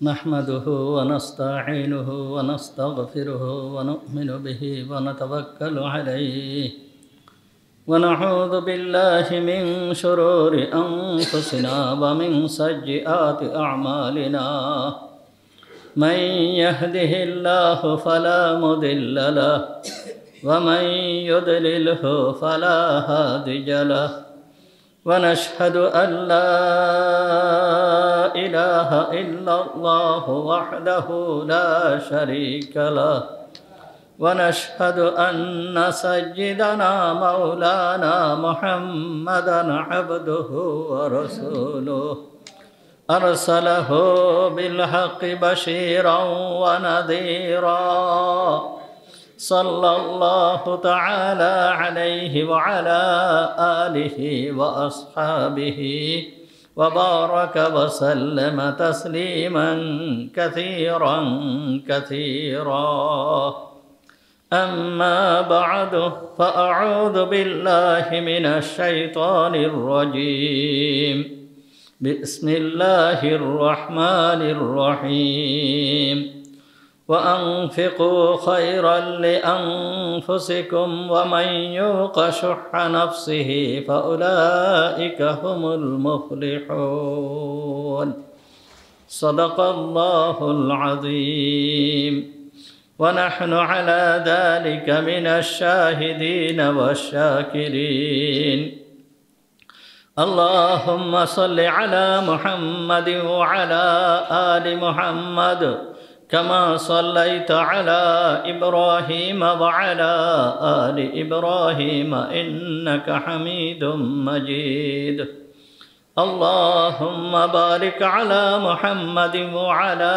نحمده ونستعينه ونستغفره ونؤمن به ونتوكل عليه ونعوذ بالله من شرور أنفسنا ومن سيئات أعمالنا من يهده الله فلا مضل له ومن يضلله فلا هادي له ونشهد أن لا إله إلا الله وحده لا شريك له ونشهد أن سيدنا مولانا محمدا عبده ورسوله أرسله بالحق بشيرا ونذيرا صلى الله تعالى عليه وعلى آله وأصحابه وبارك وسلم تسليما كثيرا كثيرا أما بعد فأعوذ بالله من الشيطان الرجيم بسم الله الرحمن الرحيم وأنفقوا خيرا لأنفسكم ومن يوق شح نفسه فأولئك هم المفلحون صدق الله العظيم ونحن على ذلك من الشاهدين والشاكرين اللهم صل على محمد وعلى آل محمد كما صليت على إبراهيم وعلى آل إبراهيم إنك حميد مجيد اللهم بارك على محمد وعلى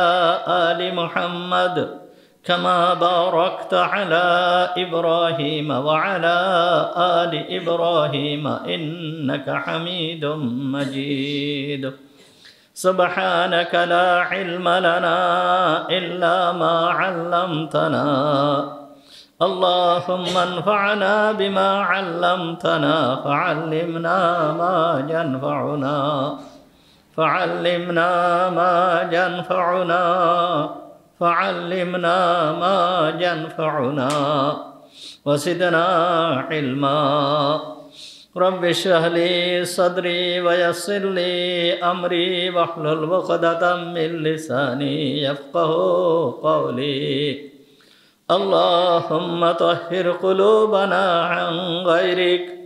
آل محمد كما باركت على إبراهيم وعلى آل إبراهيم إنك حميد مجيد سبحانك لا علم لنا إلا ما علمتنا اللهم انفعنا بما علمتنا فعلمنا ما ينفعنا فعلمنا ما ينفعنا فعلمنا ما ينفعنا وزدنا علما رب اشرح لي صدري ويسر لي أمري واحلل عقدة من لساني يفقهوا قولي اللهم طهر قلوبنا عن غيرك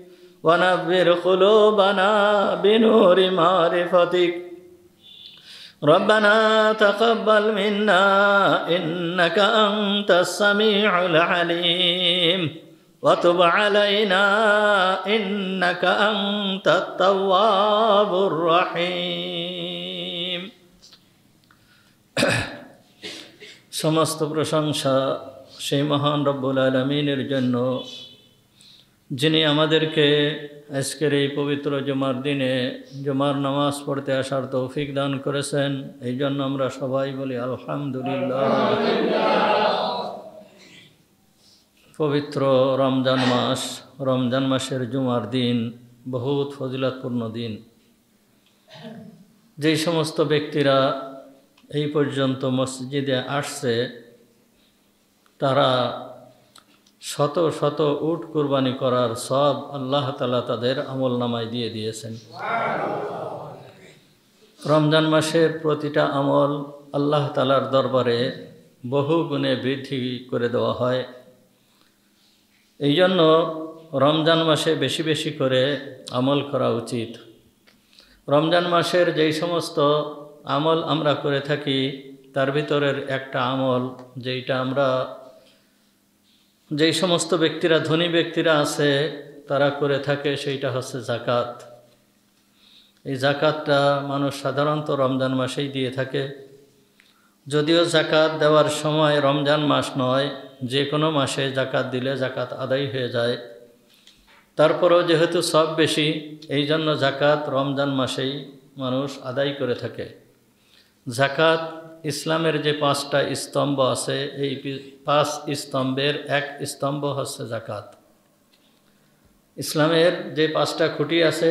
ونبر قلوبنا بنور معرفتك ربنا تقبل منا إنك أنت السميع العليم وتب علينا إنك أنت التواب الرحيم সমস্ত প্রশংসা সেই মহান রব্বুল আলামিনের জন্য যিনি আমাদেরকে আজকের এই পবিত্র জুমার দিনে জুমার নামাজ পড়তে আসার তৌফিক দান করেছেন এই জন্য আমরা সবাই বলি আলহামদুলিল্লাহ পবিত্র রমজান মাসের জুমার দিন বহুত ফজিলতপূর্ণ দিন যেই সমস্ত ব্যক্তিরা এই পর্যন্ত মসজিদে আসছে তারা শত শত উট কুরবানি করার সব আল্লাহ তাআলা তাদের আমলনামায় দিয়ে দিয়েছেন রমজান মাসের প্রতিটা আমল আল্লাহ তাআলার দরবারে বহু গুণে বৃদ্ধি করে দেওয়া হয় এই জন্য রমজান মাসে বেশি বেশি করে আমল করা উচিত রমজান মাসের যেই সমস্ত আমল আমরা করে থাকি তার ভিতরের একটা আমল যেই সমস্ত ব্যক্তিরা ধনী ব্যক্তিরা আছে তারা করে থাকে সেইটা হচ্ছে যাকাত এই যাকাতটা মানুষ সাধারণত রমজান মাসেই দিয়ে থাকে যদিও যাকাত দেওয়ার সময় রমজান মাস নয় যে কোনো মাসে যাকাত দিলে যাকাত আদায় হয়ে যায় তারপরেও যেহেতু সব বেশি এই জন্য যাকাত রমজান মাসেই মানুষ আদায় করে থাকে যাকাত ইসলামের যে পাঁচটা স্তম্ভ আছে এই পাঁচ স্তম্ভের এক স্তম্ভ হচ্ছে যাকাত ইসলামের যে পাঁচটা খুঁটি আছে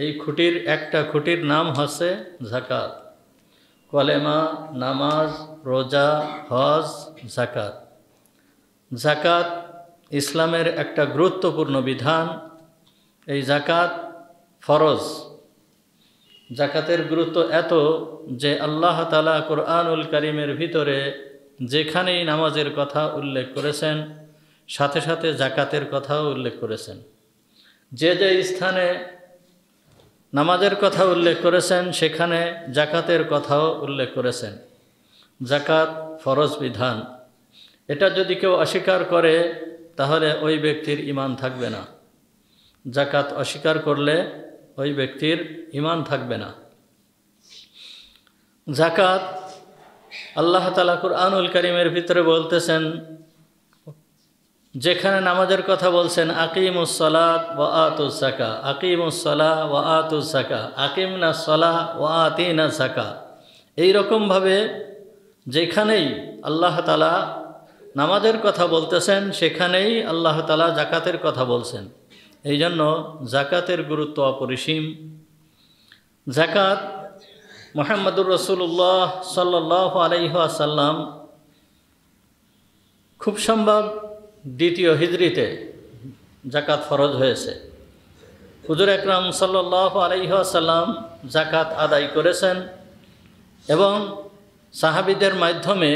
এই খুঁটির একটা খুঁটির নাম হচ্ছে যাকাত কলেমা, নামাজ, রোজা, হজ, জাকাত। জাকাত ইসলামের একটা গুরুত্বপূর্ণ বিধান। এই জাকাত ফরজ। জাকাতের গুরুত্ব এত যে আল্লাহ তাআলা কুরআনুল কারীমের ভিতরে যেখানেই নামাজের কথা উল্লেখ করেছেন সাথে সাথে জাকাতের কথাও উল্লেখ করেছেন। যে যে স্থানে নামাজের কথা উল্লেখ করেছেন সেখানে জাকাতের কথাও উল্লেখ করেছেন। জাকাত ফরজ বিধান। এটা যদি কেউ অস্বীকার করে তাহলে ওই ব্যক্তির ঈমান থাকবে না। জাকাত অস্বীকার করলে ওই ব্যক্তির ঈমান থাকবে না। জাকাত আল্লাহ তাআলা কুরআনুল কারীমের ভিতরে বলতেছেন, যেখানে নামাজের কথা বলছেন আকিমুস সালাত ওয়া আতুজ যাকাত, আকিমুস সালাহ ওয়া আতুজ যাকাত, আকিমনাস সালাহ ওয়া আতিনাস যাকাত। এই রকমভাবে যেখানেই আল্লাহ তাআলা নামাজের কথা বলতেছেন সেখানেই আল্লাহ তাআলা জাকাতের কথা বলছেন। এই জন্য জাকাতের গুরুত্ব অপরিসীম। জাকাত মুহাম্মদুর রাসূলুল্লাহ সাল্লাল্লাহু আলাইহি ওয়াসাল্লাম খুব সম্ভব দ্বিতীয় হিজরিতে জাকাত ফরজ হয়েছে। হুজুর আকরাম সাল্লাল্লাহু আলাইহি ওয়াসাল্লাম জাকাত আদায় করেছেন এবং সাহাবীদের মাধ্যমে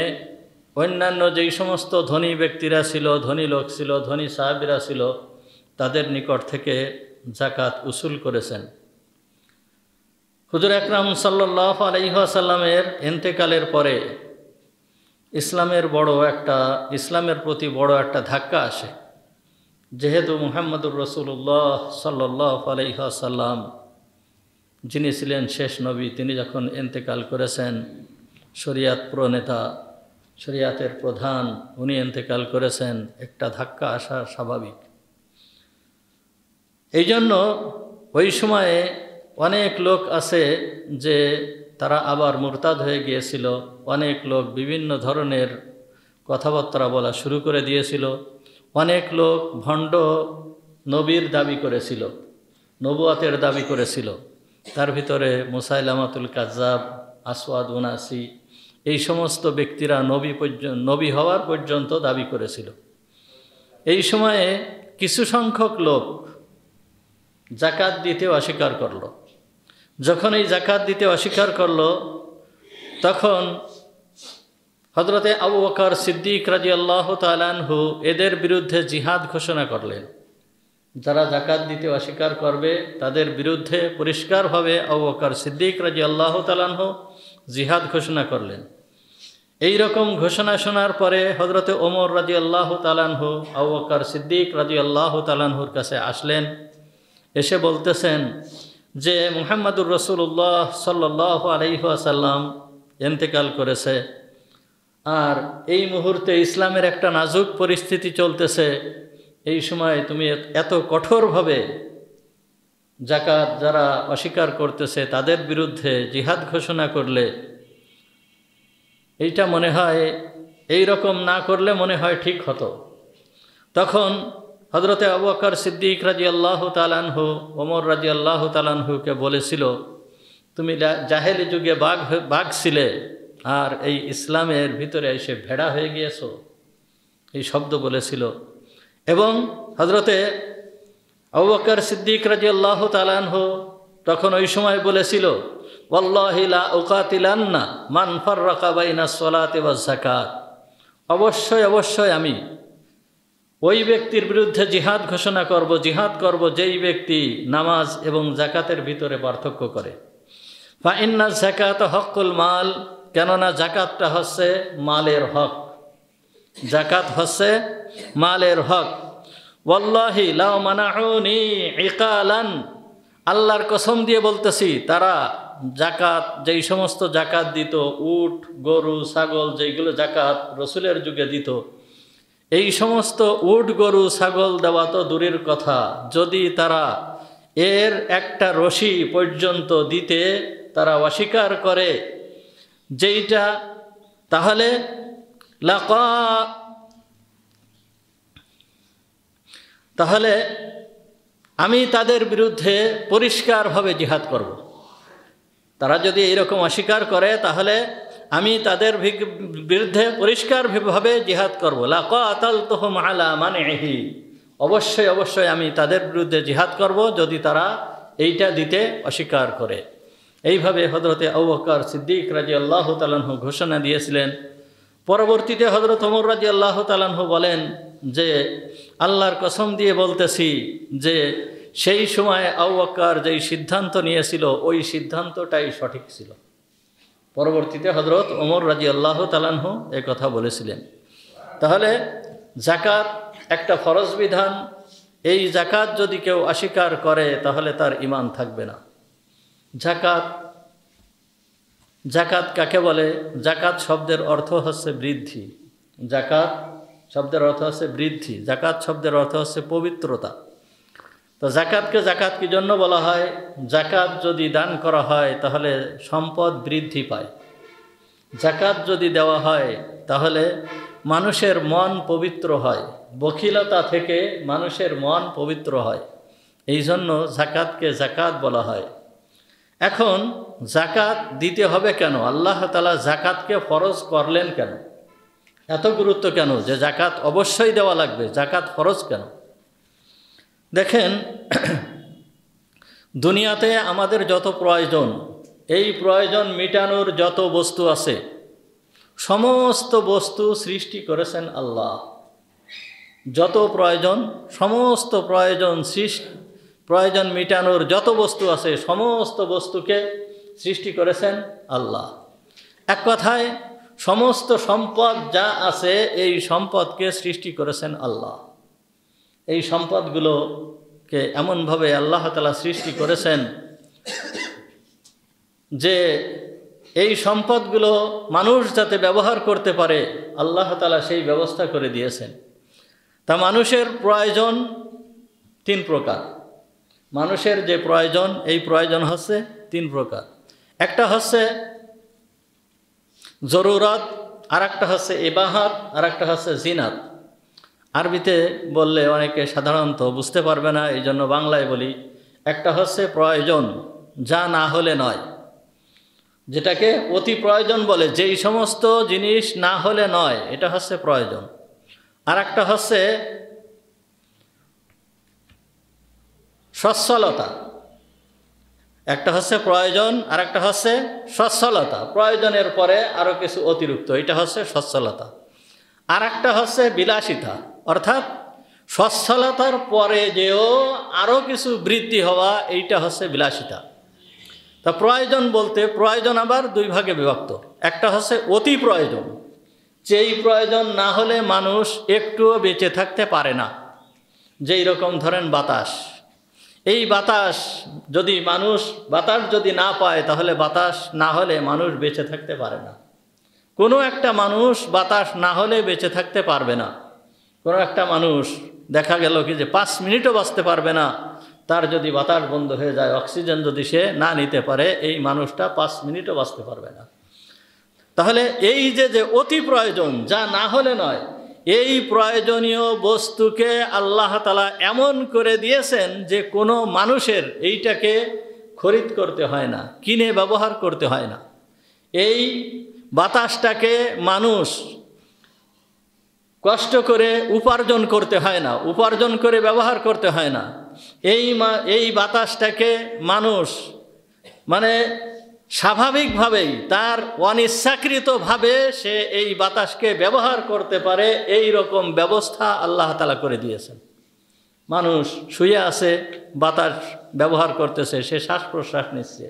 অন্যান্য যেই সমস্ত ধনী ব্যক্তিরা ছিল, ধনী লোক ছিল, ধনী সাহাবীরা ছিল, তাদের নিকট থেকে জাকাত উসুল করেছেন। হুজুর আকরাম সাল্লাল্লাহু আলাইহি ওয়াসাল্লামের ইন্তেকালের পরে ইসলামের প্রতি বড় একটা ধাক্কা আসে। যেহেতু মুহাম্মদুর রাসূলুল্লাহ সাল্লাল্লাহু আলাইহি ওয়াসাল্লাম যিনি ছিলেন শেষ নবী, তিনি যখন ইন্তেকাল করেছেন, শরিয়াত প্রণেতা, শরিয়াতের প্রধান, উনি ইন্তেকাল করেছেন, একটা ধাক্কা আসা স্বাভাবিক। এই জন্য ওই সময়ে অনেক লোক আছে যে তারা আবার মুরতাদ হয়ে গিয়েছিল। অনেক লোক বিভিন্ন ধরনের কথাবার্তা বলা শুরু করে দিয়েছিল। অনেক লোক ভণ্ড নবীর দাবি করেছিল, নবুয়াতের দাবি করেছিল। তার ভিতরে মুসাইলামাতুল কাজ্জাব, আসওয়াদ উনাসি, এই সমস্ত ব্যক্তিরা নবী হওয়ার পর্যন্ত দাবি করেছিল। এই সময়ে কিছু সংখ্যক লোক জাকাত দিতে অস্বীকার করল। যখন এই জাকাত দিতে অস্বীকার করল তখন হযরতে আবু বকর সিদ্দিক রাদিয়াল্লাহু তাআলা আনহু এদের বিরুদ্ধে জিহাদ ঘোষণা করলেন। যারা জাকাত দিতে অস্বীকার করবে তাদের বিরুদ্ধে পরিষ্কারভাবে আবু বকর সিদ্দিক রাদিয়াল্লাহু তাআলা আনহু জিহাদ ঘোষণা করলেন। এই রকম ঘোষণা শোনার পরে হযরতে ওমর রাদিয়াল্লাহু তাআলা আনহু আবু বকর সিদ্দিক রাদিয়াল্লাহু তাআলা আনহুর কাছে আসলেন। এসে বলতেছেন যে মুহাম্মদুর রাসূলুল্লাহ সাল্লাল্লাহু আলাইহি ওয়াসাল্লাম ইন্তেকাল করেছে, আর এই মুহূর্তে ইসলামের একটা নাজুক পরিস্থিতি চলতেছে। এই সময় তুমি এত কঠোরভাবে জাকাত যারা অস্বীকার করতেছে তাদের বিরুদ্ধে জিহাদ ঘোষণা করলে, এইটা মনে হয় এই রকম না করলে মনে হয় ঠিক হতো। তখন হযরতে আবু বকর সিদ্দিক রাদিয়াল্লাহু তাআলা আনহু ওমর রাদিয়াল্লাহু তাআলা আনহুকে বলেছিল, তুমি জাহেলি যুগে বাঘ ছিলে আর এই ইসলামের ভিতরে এসে ভেড়া হয়ে গিয়েছো, এই শব্দ বলেছিল। এবং হযরতে আবু বকর সিদ্দিক রাদিয়াল্লাহু তাআলা আনহু তখন ওই সময় বলেছিল, ওয়াল্লাহি লা উকাতিলান্না মান ফাররাকা বাইনাস সালাতি ওয়াজ যাকাত, অবশ্যই আমি ওই ব্যক্তির বিরুদ্ধে জিহাদ ঘোষণা করব, জিহাদ করব যেই ব্যক্তি নামাজ এবং জাকাতের ভিতরে পার্থক্য করে। ফা ইন্না যাকাত হকুল মাল, কেননা জাকাতটা হচ্ছে মালের হক, জাকাত হচ্ছে মালের হক। ওয়াল্লাহি লাউ মানাউনি ইকালান, আল্লাহর কসম দিয়ে বলতেছি, তারা জাকাত যেই সমস্ত জাকাত দিত, উট, গরু, ছাগল, যেইগুলো জাকাত রসুলের যুগে দিত, এই সমস্ত উট, গরু, ছাগল দেওয়া তো দূরের কথা, যদি তারা এর একটা রশি পর্যন্ত দিতে তারা অস্বীকার করে যেইটা, তাহলে আমি তাদের বিরুদ্ধে পরিষ্কারভাবে জিহাদ করব। তারা যদি এইরকম অস্বীকার করে তাহলে আমি তাদের বিরুদ্ধে পরিষ্কারভাবে জিহাদ করব। লাকাতালতুহুম আলা মানইহি, অবশ্যই অবশ্যই আমি তাদের বিরুদ্ধে জিহাদ করব যদি তারা এইটা দিতে অস্বীকার করে। এইভাবে হযরতে আবু বকর সিদ্দিক রাদিয়াল্লাহু তাআলা আনহু ঘোষণা দিয়েছিলেন। পরবর্তীতে হযরত ওমর রাদিয়াল্লাহু তাআলা আনহু বলেন যে আল্লাহর কসম দিয়ে বলতেছি যে সেই সময় আবু বকর যেই সিদ্ধান্ত নিয়েছিল ওই সিদ্ধান্তটাই সঠিক ছিল। পরবর্তীতে হযরত ওমর রাদিয়াল্লাহু তাআলা আনহু এই কথা বলেছিলেন। তাহলে যাকাত একটা ফরজ বিধান, এই যাকাত যদি কেউ অস্বীকার করে তাহলে তার ঈমান থাকবে না। যাকাত কাকে বলে? যাকাত শব্দের অর্থ হচ্ছে বৃদ্ধি। যাকাত শব্দের অর্থ হচ্ছে বৃদ্ধি, যাকাত শব্দের অর্থ হচ্ছে পবিত্রতা। তো যাকাতকে যাকাত কি জন্য বলা হয়? যাকাত যদি দান করা হয় তাহলে সম্পদ বৃদ্ধি পায়। যাকাত যদি দেওয়া হয় তাহলে মানুষের মন পবিত্র হয়, বখিলতা থেকে মানুষের মন পবিত্র হয়। এই জন্য যাকাতকে যাকাত বলা হয়। এখন যাকাত দিতে হবে কেন? আল্লাহ তাআলা যাকাতকে ফরজ করলেন কেন? এত গুরুত্ব কেন যে যাকাত অবশ্যই দেওয়া লাগবে? যাকাত ফরজ কেন? দেখেন, দুনিয়াতে আমাদের যত প্রয়োজন, এই প্রয়োজন মেটানোর যত বস্তু আছে, সমস্ত বস্তু সৃষ্টি করেছেন আল্লাহ। যত প্রয়োজন, সমস্ত প্রয়োজন মেটানোর যত বস্তু আছে সমস্ত বস্তুকে সৃষ্টি করেছেন আল্লাহ। এক কথায় সমস্ত সম্পদ যা আছে এই সম্পদকে সৃষ্টি করেছেন আল্লাহ। এই সম্পদগুলোকে এমনভাবে আল্লাহ তাআলা সৃষ্টি করেছেন যে এই সম্পদগুলো মানুষ যাতে ব্যবহার করতে পারে আল্লাহ তাআলা সেই ব্যবস্থা করে দিয়েছেন। তা মানুষের প্রয়োজন তিন প্রকার। মানুষের যে প্রয়োজন, এই প্রয়োজন হচ্ছে তিন প্রকার। একটা হচ্ছে জরুরত, আর একটা হচ্ছে ইবাহাত, আর একটা হচ্ছে জিনাত। আরবিতে বললে অনেকে সাধারণত বুঝতে পারবে না, এই জন্য বাংলায় বলি। একটা হচ্ছে প্রয়োজন, যা না হলে নয়, যেটাকে অতি প্রয়োজন বলে, যেই সমস্ত জিনিস না হলে নয়, এটা হচ্ছে প্রয়োজন। আর একটা হচ্ছে সচ্ছলতা। একটা হচ্ছে প্রয়োজন, আর একটা হচ্ছে সচ্ছলতা। প্রয়োজনের পরে আরও কিছু অতিরিক্ত, এটা হচ্ছে সচ্ছলতা। আর একটা হচ্ছে বিলাসিতা, অর্থাৎ সচ্ছলতার পরে যেও আরও কিছু বৃদ্ধি হওয়া, এইটা হচ্ছে বিলাসিতা। তা প্রয়োজন বলতে প্রয়োজন আবার দুই ভাগে বিভক্ত। একটা হচ্ছে অতি প্রয়োজন, যেই প্রয়োজন না হলে মানুষ একটুও বেঁচে থাকতে পারে না। যেই রকম ধরেন বাতাস, এই বাতাস যদি বাতাস যদি না পায় তাহলে বাতাস না হলে মানুষ বেঁচে থাকতে পারে না। কোনো একটা মানুষ বাতাস না হলে বেঁচে থাকতে পারবে না। কোনো একটা মানুষ দেখা গেল কি যে 5 মিনিটও বাঁচতে পারবে না। তার যদি বাতাস বন্ধ হয়ে যায়, অক্সিজেন যদি সে না নিতে পারে, এই মানুষটা 5 মিনিটও বাঁচতে পারবে না। তাহলে এই যে অতি প্রয়োজন, যা না হলে নয়, এই প্রয়োজনীয় বস্তুকে আল্লাহ তাআলা এমন করে দিয়েছেন যে কোনো মানুষের এইটাকে খরিদ করতে হয় না, কিনে ব্যবহার করতে হয় না। এই বাতাসটাকে মানুষ কষ্ট করে উপার্জন করতে হয় না, উপার্জন করে ব্যবহার করতে হয় না। এই বাতাসটাকে মানুষ স্বাভাবিকভাবেই তার অনিচ্ছাকৃতভাবে সে এই বাতাসকে ব্যবহার করতে পারে, এই রকম ব্যবস্থা আল্লাহ তাআলা করে দিয়েছেন। মানুষ শুয়ে আছে, বাতাস ব্যবহার করতেছে, সে শ্বাস প্রশ্বাস নিচ্ছে।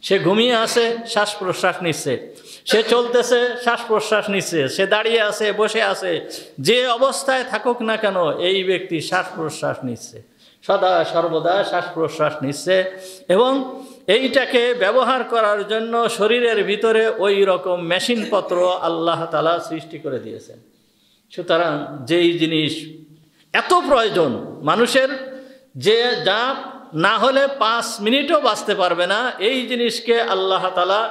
সে ঘুমিয়ে আছে, শ্বাস প্রশ্বাস নিচ্ছে। সে চলতেছে, শ্বাস প্রশ্বাস নিচ্ছে। সে দাঁড়িয়ে আছে, বসে আছে, যে অবস্থায় থাকুক না কেন এই ব্যক্তি শ্বাস প্রশ্বাস নিচ্ছে, সদা সর্বদা শ্বাস প্রশ্বাস নিচ্ছে। এবং এইটাকে ব্যবহার করার জন্য শরীরের ভিতরে ওই রকম মেশিনপত্র আল্লাহ তাআলা সৃষ্টি করে দিয়েছেন। সুতরাং যেই জিনিস এত প্রয়োজন মানুষের, যে যা না হলে 5 মিনিটও বাঁচতে পারবে না, এই জিনিসকে আল্লাহ তাআলা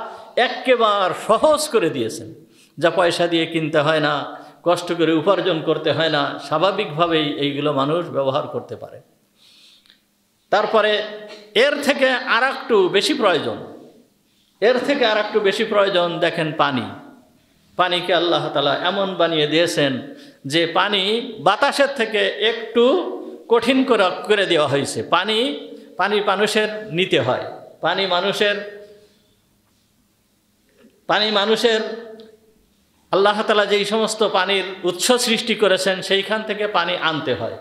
একেবারে সহজ করে দিয়েছেন। যা পয়সা দিয়ে কিনতে হয় না, কষ্ট করে উপার্জন করতে হয় না, স্বাভাবিকভাবেই এইগুলো মানুষ ব্যবহার করতে পারে। তারপরে এর থেকে আর একটু বেশি প্রয়োজন, এর থেকে আর একটু বেশি প্রয়োজন দেখেন পানি। পানিকে আল্লাহ তাআলা এমন বানিয়ে দিয়েছেন যে পানি বাতাসের থেকে একটু কঠিন করে দেওয়া হয়েছে। পানি মানুষের নিতে হয়, পানি মানুষের আল্লাহ তাআলা যেই সমস্ত পানির উৎস সৃষ্টি করেছেন সেইখান থেকে পানি আনতে হয়,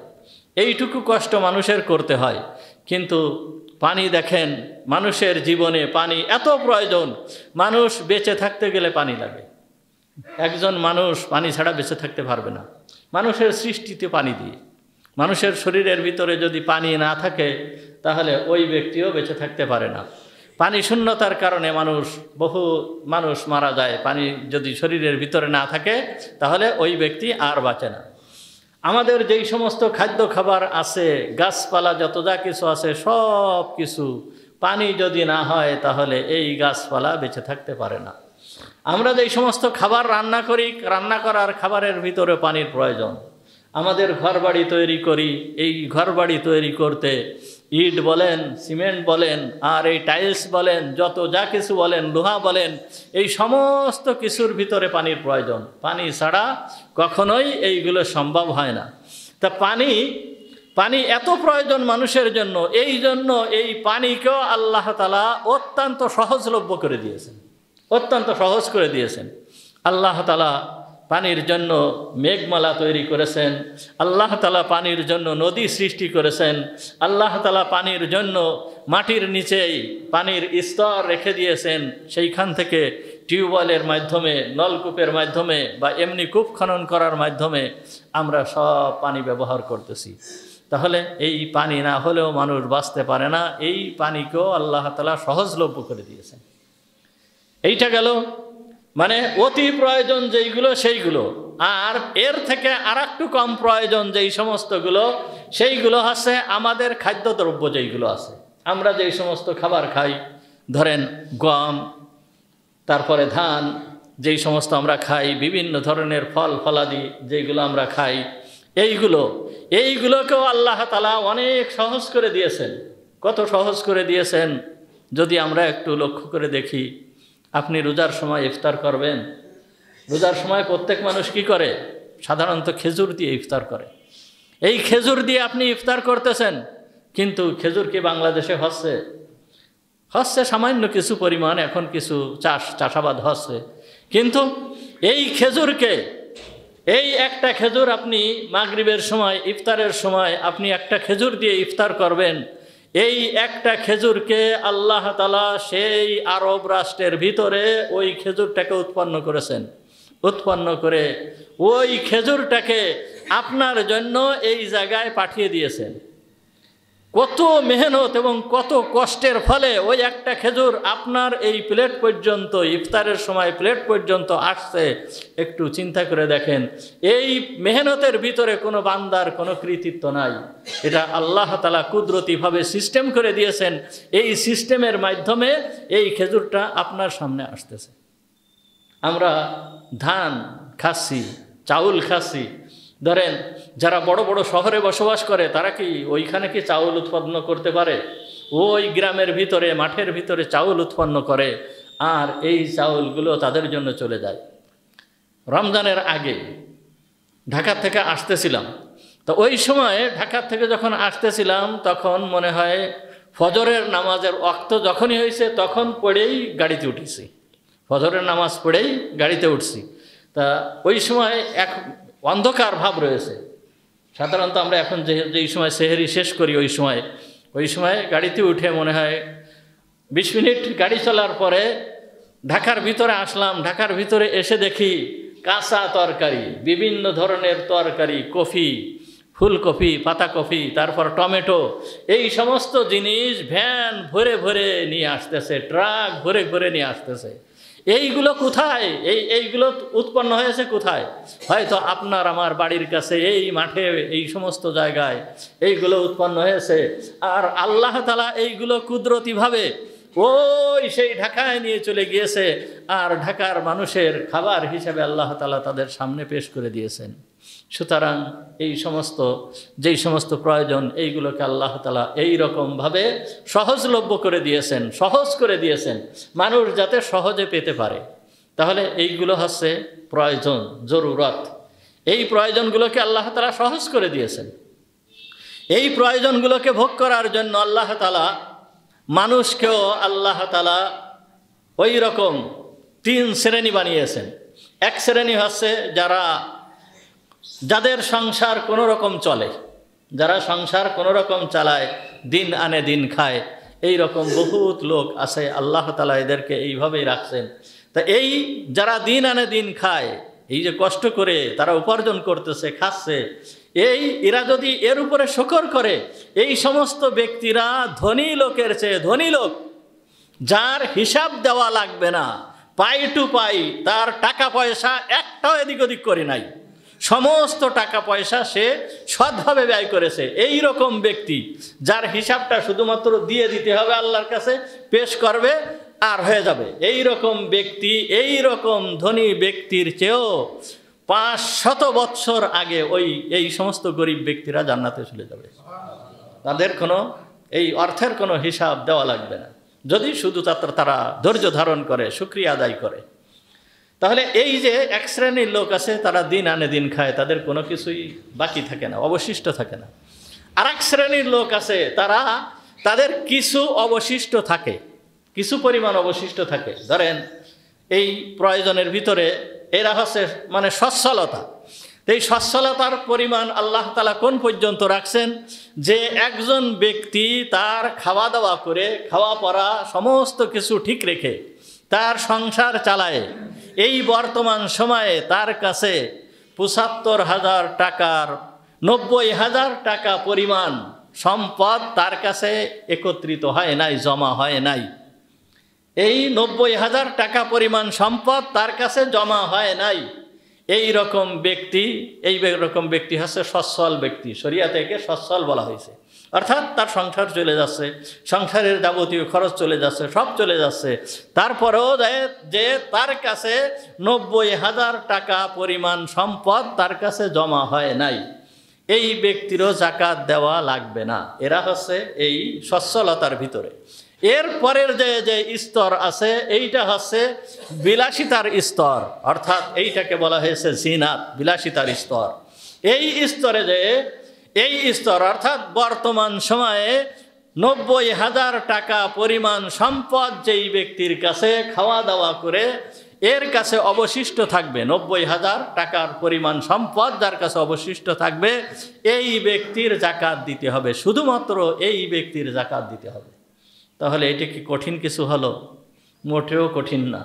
এইটুকু কষ্ট মানুষের করতে হয়। কিন্তু পানি দেখেন মানুষের জীবনে পানি এত প্রয়োজন, মানুষ বেঁচে থাকতে গেলে পানি লাগে। একজন মানুষ পানি ছাড়া বেঁচে থাকতে পারবে না। মানুষের সৃষ্টিতে পানি দিয়ে, মানুষের শরীরের ভিতরে যদি পানি না থাকে তাহলে ওই ব্যক্তিও বেঁচে থাকতে পারে না। পানি শূন্যতার কারণে বহু মানুষ মারা যায়। পানি যদি শরীরের ভিতরে না থাকে তাহলে ওই ব্যক্তি আর বাঁচে না। আমাদের যেই সমস্ত খাদ্য খাবার আছে, গাছপালা যত যা কিছু আছে, সব কিছু পানি যদি না হয় তাহলে এই গাছপালা বেঁচে থাকতে পারে না। আমরা যেই সমস্ত খাবার রান্না করি, রান্না করার খাবারের ভিতরে পানির প্রয়োজন। আমাদের ঘরবাড়ি তৈরি করি, এই ঘরবাড়ি তৈরি করতে ইট বলেন, সিমেন্ট বলেন, আর এই টাইলস বলেন, যত যা কিছু বলেন, লোহা বলেন, এই সমস্ত কিছুর ভিতরে পানির প্রয়োজন। পানি ছাড়া কখনোই এইগুলো সম্ভব হয় না। তা পানি এত প্রয়োজন মানুষের জন্য, এই জন্য এই পানিকেও আল্লাহ তাআলা অত্যন্ত সহজলভ্য করে দিয়েছেন, অত্যন্ত সহজ করে দিয়েছেন। আল্লাহ তাআলা পানির জন্য মেঘমালা তৈরি করেছেন, আল্লাহ তাআলা পানির জন্য নদী সৃষ্টি করেছেন, আল্লাহ তাআলা পানির জন্য মাটির নিচেই পানির স্তর রেখে দিয়েছেন। সেইখান থেকে টিউবওয়েলের মাধ্যমে, নলকূপের মাধ্যমে বা এমনি কূপ খনন করার মাধ্যমে আমরা সব পানি ব্যবহার করতেছি। তাহলে এই পানি না হলেও মানুষ বাঁচতে পারে না, এই পানিকেও আল্লাহ তাআলা সহজলভ্য করে দিয়েছেন। এইটা গেল মানে অতি প্রয়োজন যেইগুলো সেইগুলো, আর এর থেকে আর একটু কম প্রয়োজন যেই সমস্তগুলো, সেইগুলো হচ্ছে আমাদের খাদ্যদ্রব্য যেইগুলো আছে। আমরা যেই সমস্ত খাবার খাই, ধরেন গম, তারপরে ধান, যেই সমস্ত আমরা খাই, বিভিন্ন ধরনের ফল ফলাদি যেইগুলো আমরা খাই, এইগুলোকেও আল্লাহ তাআলা অনেক সহজ করে দিয়েছেন। কত সহজ করে দিয়েছেন যদি আমরা একটু লক্ষ্য করে দেখি। আপনি রোজার সময় ইফতার করবেন, রোজার সময় প্রত্যেক মানুষ কি করে? সাধারণত খেজুর দিয়ে ইফতার করে। এই খেজুর দিয়ে আপনি ইফতার করতেছেন, কিন্তু খেজুর কি বাংলাদেশে হচ্ছে সামান্য কিছু পরিমাণ, এখন কিছু চাষাবাদ হচ্ছে, কিন্তু এই খেজুরকে, এই একটা খেজুর আপনি মাগরিবের সময়, ইফতারের সময় আপনি একটা খেজুর দিয়ে ইফতার করবেন। এই একটা খেজুরকে আল্লাহ তাআলা সেই আরব রাষ্ট্রের ভিতরে ওই খেজুরটাকে উৎপন্ন করেছেন, উৎপন্ন করে ওই খেজুরটাকে আপনার জন্য এই জায়গায় পাঠিয়ে দিয়েছেন। কত মেহনত এবং কত কষ্টের ফলে ওই একটা খেজুর আপনার এই প্লেট পর্যন্ত, ইফতারের সময় প্লেট পর্যন্ত আসছে, একটু চিন্তা করে দেখেন। এই মেহনতের ভিতরে কোনো বান্দার কোনো কৃতিত্ব নাই, এটা আল্লাহ তাআলা কুদরতিভাবে সিস্টেম করে দিয়েছেন। এই সিস্টেমের মাধ্যমে এই খেজুরটা আপনার সামনে আসতেছে। আমরা ধান খাচ্ছি, চাউল খাচ্ছি, ধরেন যারা বড় বড় শহরে বসবাস করে তারা কি ওইখানে কি চাউল উৎপন্ন করতে পারে? ওই গ্রামের ভিতরে, মাঠের ভিতরে চাউল উৎপন্ন করে, আর এই চাউলগুলো তাদের জন্য চলে যায়। রমজানের আগে ঢাকা থেকে আসতেছিলাম, তো ওই সময় ঢাকা থেকে যখন আসতেছিলাম তখন মনে হয় ফজরের নামাজের ওয়াক্ত যখনই হয়েছে তখন পড়েই গাড়িতে উঠেছি, ফজরের নামাজ পড়েই গাড়িতে উঠছি। তা ওই সময় এক অন্ধকার ভাব রয়েছে। সাধারণত আমরা এখন যেই সময় সেহরি শেষ করি ওই সময় গাড়িতে উঠে মনে হয় 20 মিনিট গাড়ি চলার পরে ঢাকার ভিতরে আসলাম। ঢাকার ভিতরে এসে দেখি কাঁচা তরকারি, বিভিন্ন ধরনের তরকারি, কফি, ফুলকপি, পাতাকপি, তারপর টমেটো, এই সমস্ত জিনিস ভ্যান ভরে ভরে নিয়ে আসতেছে, ট্রাক ভরে ভরে নিয়ে আসতেছে। এইগুলো কোথায়? এইগুলো উৎপন্ন হয়েছে কোথায়? হয়তো আপনার আমার বাড়ির কাছে, এই মাঠে, এই সমস্ত জায়গায় এইগুলো উৎপন্ন হয়েছে। আর আল্লাহ তাআলা এইগুলো কুদরতিভাবে ওই সেই ঢাকায় নিয়ে চলে গিয়েছে, আর ঢাকার মানুষের খাবার হিসেবে আল্লাহ তাআলা তাদের সামনে পেশ করে দিয়েছেন। সুতরাং যেই সমস্ত প্রয়োজন এইগুলোকে আল্লাহ তাআলা এইরকমভাবে সহজলভ্য করে দিয়েছেন, সহজ করে দিয়েছেন, মানুষ যাতে সহজে পেতে পারে। তাহলে এইগুলো হচ্ছে প্রয়োজন, জরুরত। এই প্রয়োজনগুলোকে আল্লাহ তাআলা সহজ করে দিয়েছেন। এই প্রয়োজনগুলোকে ভোগ করার জন্য আল্লাহ তাআলা মানুষকেও আল্লাহ তাআলা ওই রকম 3 শ্রেণী বানিয়েছেন। এক শ্রেণী হচ্ছে যাদের সংসার কোনো রকম চলে, যারা সংসার কোনো রকম চালায়, দিন আনে দিন খায়, এই রকম বহুত লোক আছে। আল্লাহ তাআলা এদেরকে এইভাবেই রাখছেন। তা এই যারা দিন আনে দিন খায়, এই যে কষ্ট করে তারা উপার্জন করতেছে, খাচ্ছে, এরা যদি এর উপরে শকর করে, এই সমস্ত ব্যক্তিরা ধনী লোকের চেয়ে ধনী লোক, যার হিসাব দেওয়া লাগবে না, পাই টু পাই, তার টাকা পয়সা একটাও এদিক ওদিক করে নাই, সমস্ত টাকা পয়সা সে সৎভাবে ব্যয় করেছে, এই রকম ব্যক্তি যার হিসাবটা শুধুমাত্র দিয়ে দিতে হবে, আল্লাহর কাছে পেশ করবে আর হয়ে যাবে, এই রকম ব্যক্তি, এই রকম ধনী ব্যক্তির চেয়েও 500 বৎসর আগে এই সমস্ত গরিব ব্যক্তিরা জান্নাতে চলে যাবে। তাদের কোনো এই অর্থের কোনো হিসাব দেওয়া লাগবে না, যদি শুধু তারা ধৈর্য ধারণ করে, শুকরিয়া আদায় করে। তাহলে এই যে এক শ্রেণীর লোক আছে, তারা দিন আনে দিন খায়, তাদের কোনো কিছুই বাকি থাকে না, অবশিষ্ট থাকে না। আর এক শ্রেণীর লোক আছে, তাদের কিছু অবশিষ্ট থাকে, কিছু পরিমাণ অবশিষ্ট থাকে। ধরেন এই প্রয়োজনের ভিতরে এরা হচ্ছে মানে সচ্ছলতা। এই সচ্ছলতার পরিমাণ আল্লাহ তাআলা কোন পর্যন্ত রাখছেন, যে একজন ব্যক্তি তার খাওয়া দাওয়া করে, খাওয়া পরা সমস্ত কিছু ঠিক রেখে তার সংসার চালায়, এই বর্তমান সময়ে তার কাছে ৭৫,০০০ টাকার ৯০,০০০ টাকা পরিমাণ সম্পদ তার কাছে একত্রিত হয় নাই, জমা হয় নাই। এই ৯০,০০০ টাকা পরিমাণ সম্পদ তার কাছে জমা হয় নাই। এই রকম ব্যক্তি হচ্ছে সচ্ছল ব্যক্তি। শরিয়াতে একে সচ্ছল বলা হয়েছে। অর্থাৎ তার সংসার চলে যাচ্ছে, সংসারের যাবতীয় খরচ চলে যাচ্ছে, সব চলে যাচ্ছে, তারপরেও যে তার কাছে ৯০,০০০ টাকা পরিমাণ সম্পদ তার কাছে জমা হয় নাই, এই ব্যক্তিরও জাকাত দেওয়া লাগবে না। এরা হচ্ছে এই সচ্ছলতার ভিতরে। এর পরের যে স্তর আছে, এইটা হচ্ছে বিলাসিতার স্তর, অর্থাৎ এইটাকে বলা হয়েছে জিনাত, বিলাসিতার স্তর। এই স্তর অর্থাৎ বর্তমান সময়ে ৯০,০০০ টাকা পরিমাণ সম্পদ যেই ব্যক্তির কাছে খাওয়া দাওয়া করে এর কাছে অবশিষ্ট থাকবে, ৯০,০০০ টাকার পরিমাণ সম্পদ যার কাছে অবশিষ্ট থাকবে, এই ব্যক্তির জাকাত দিতে হবে, শুধুমাত্র এই ব্যক্তির জাকাত দিতে হবে। তাহলে এটা কি কঠিন কিছু হলো? মোটেও কঠিন না।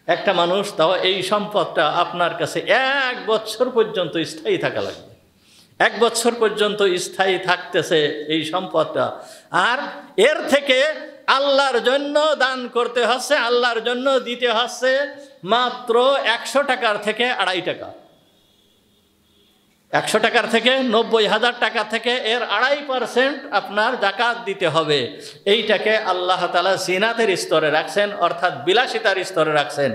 একটা মানুষ তাও এই সম্পদটা আপনার কাছে 1 বছর পর্যন্ত স্থায়ী থাকা লাগবে, 1 বছর পর্যন্ত স্থায়ী থাকতেছে এই সম্পদটা। আর এর থেকে আল্লাহর জন্য দান করতে হচ্ছে, আল্লাহর জন্য দিতে হচ্ছে মাত্র 100 টাকার থেকে 2.5 টাকা। 100 টাকার থেকে ৯০,০০০ টাকা থেকে এর 2.5% আপনার জাকাত দিতে হবে। এইটাকে আল্লাহ তাআলা জিনাতের স্তরে রাখছেন, অর্থাৎ বিলাসিতার স্তরে রাখছেন।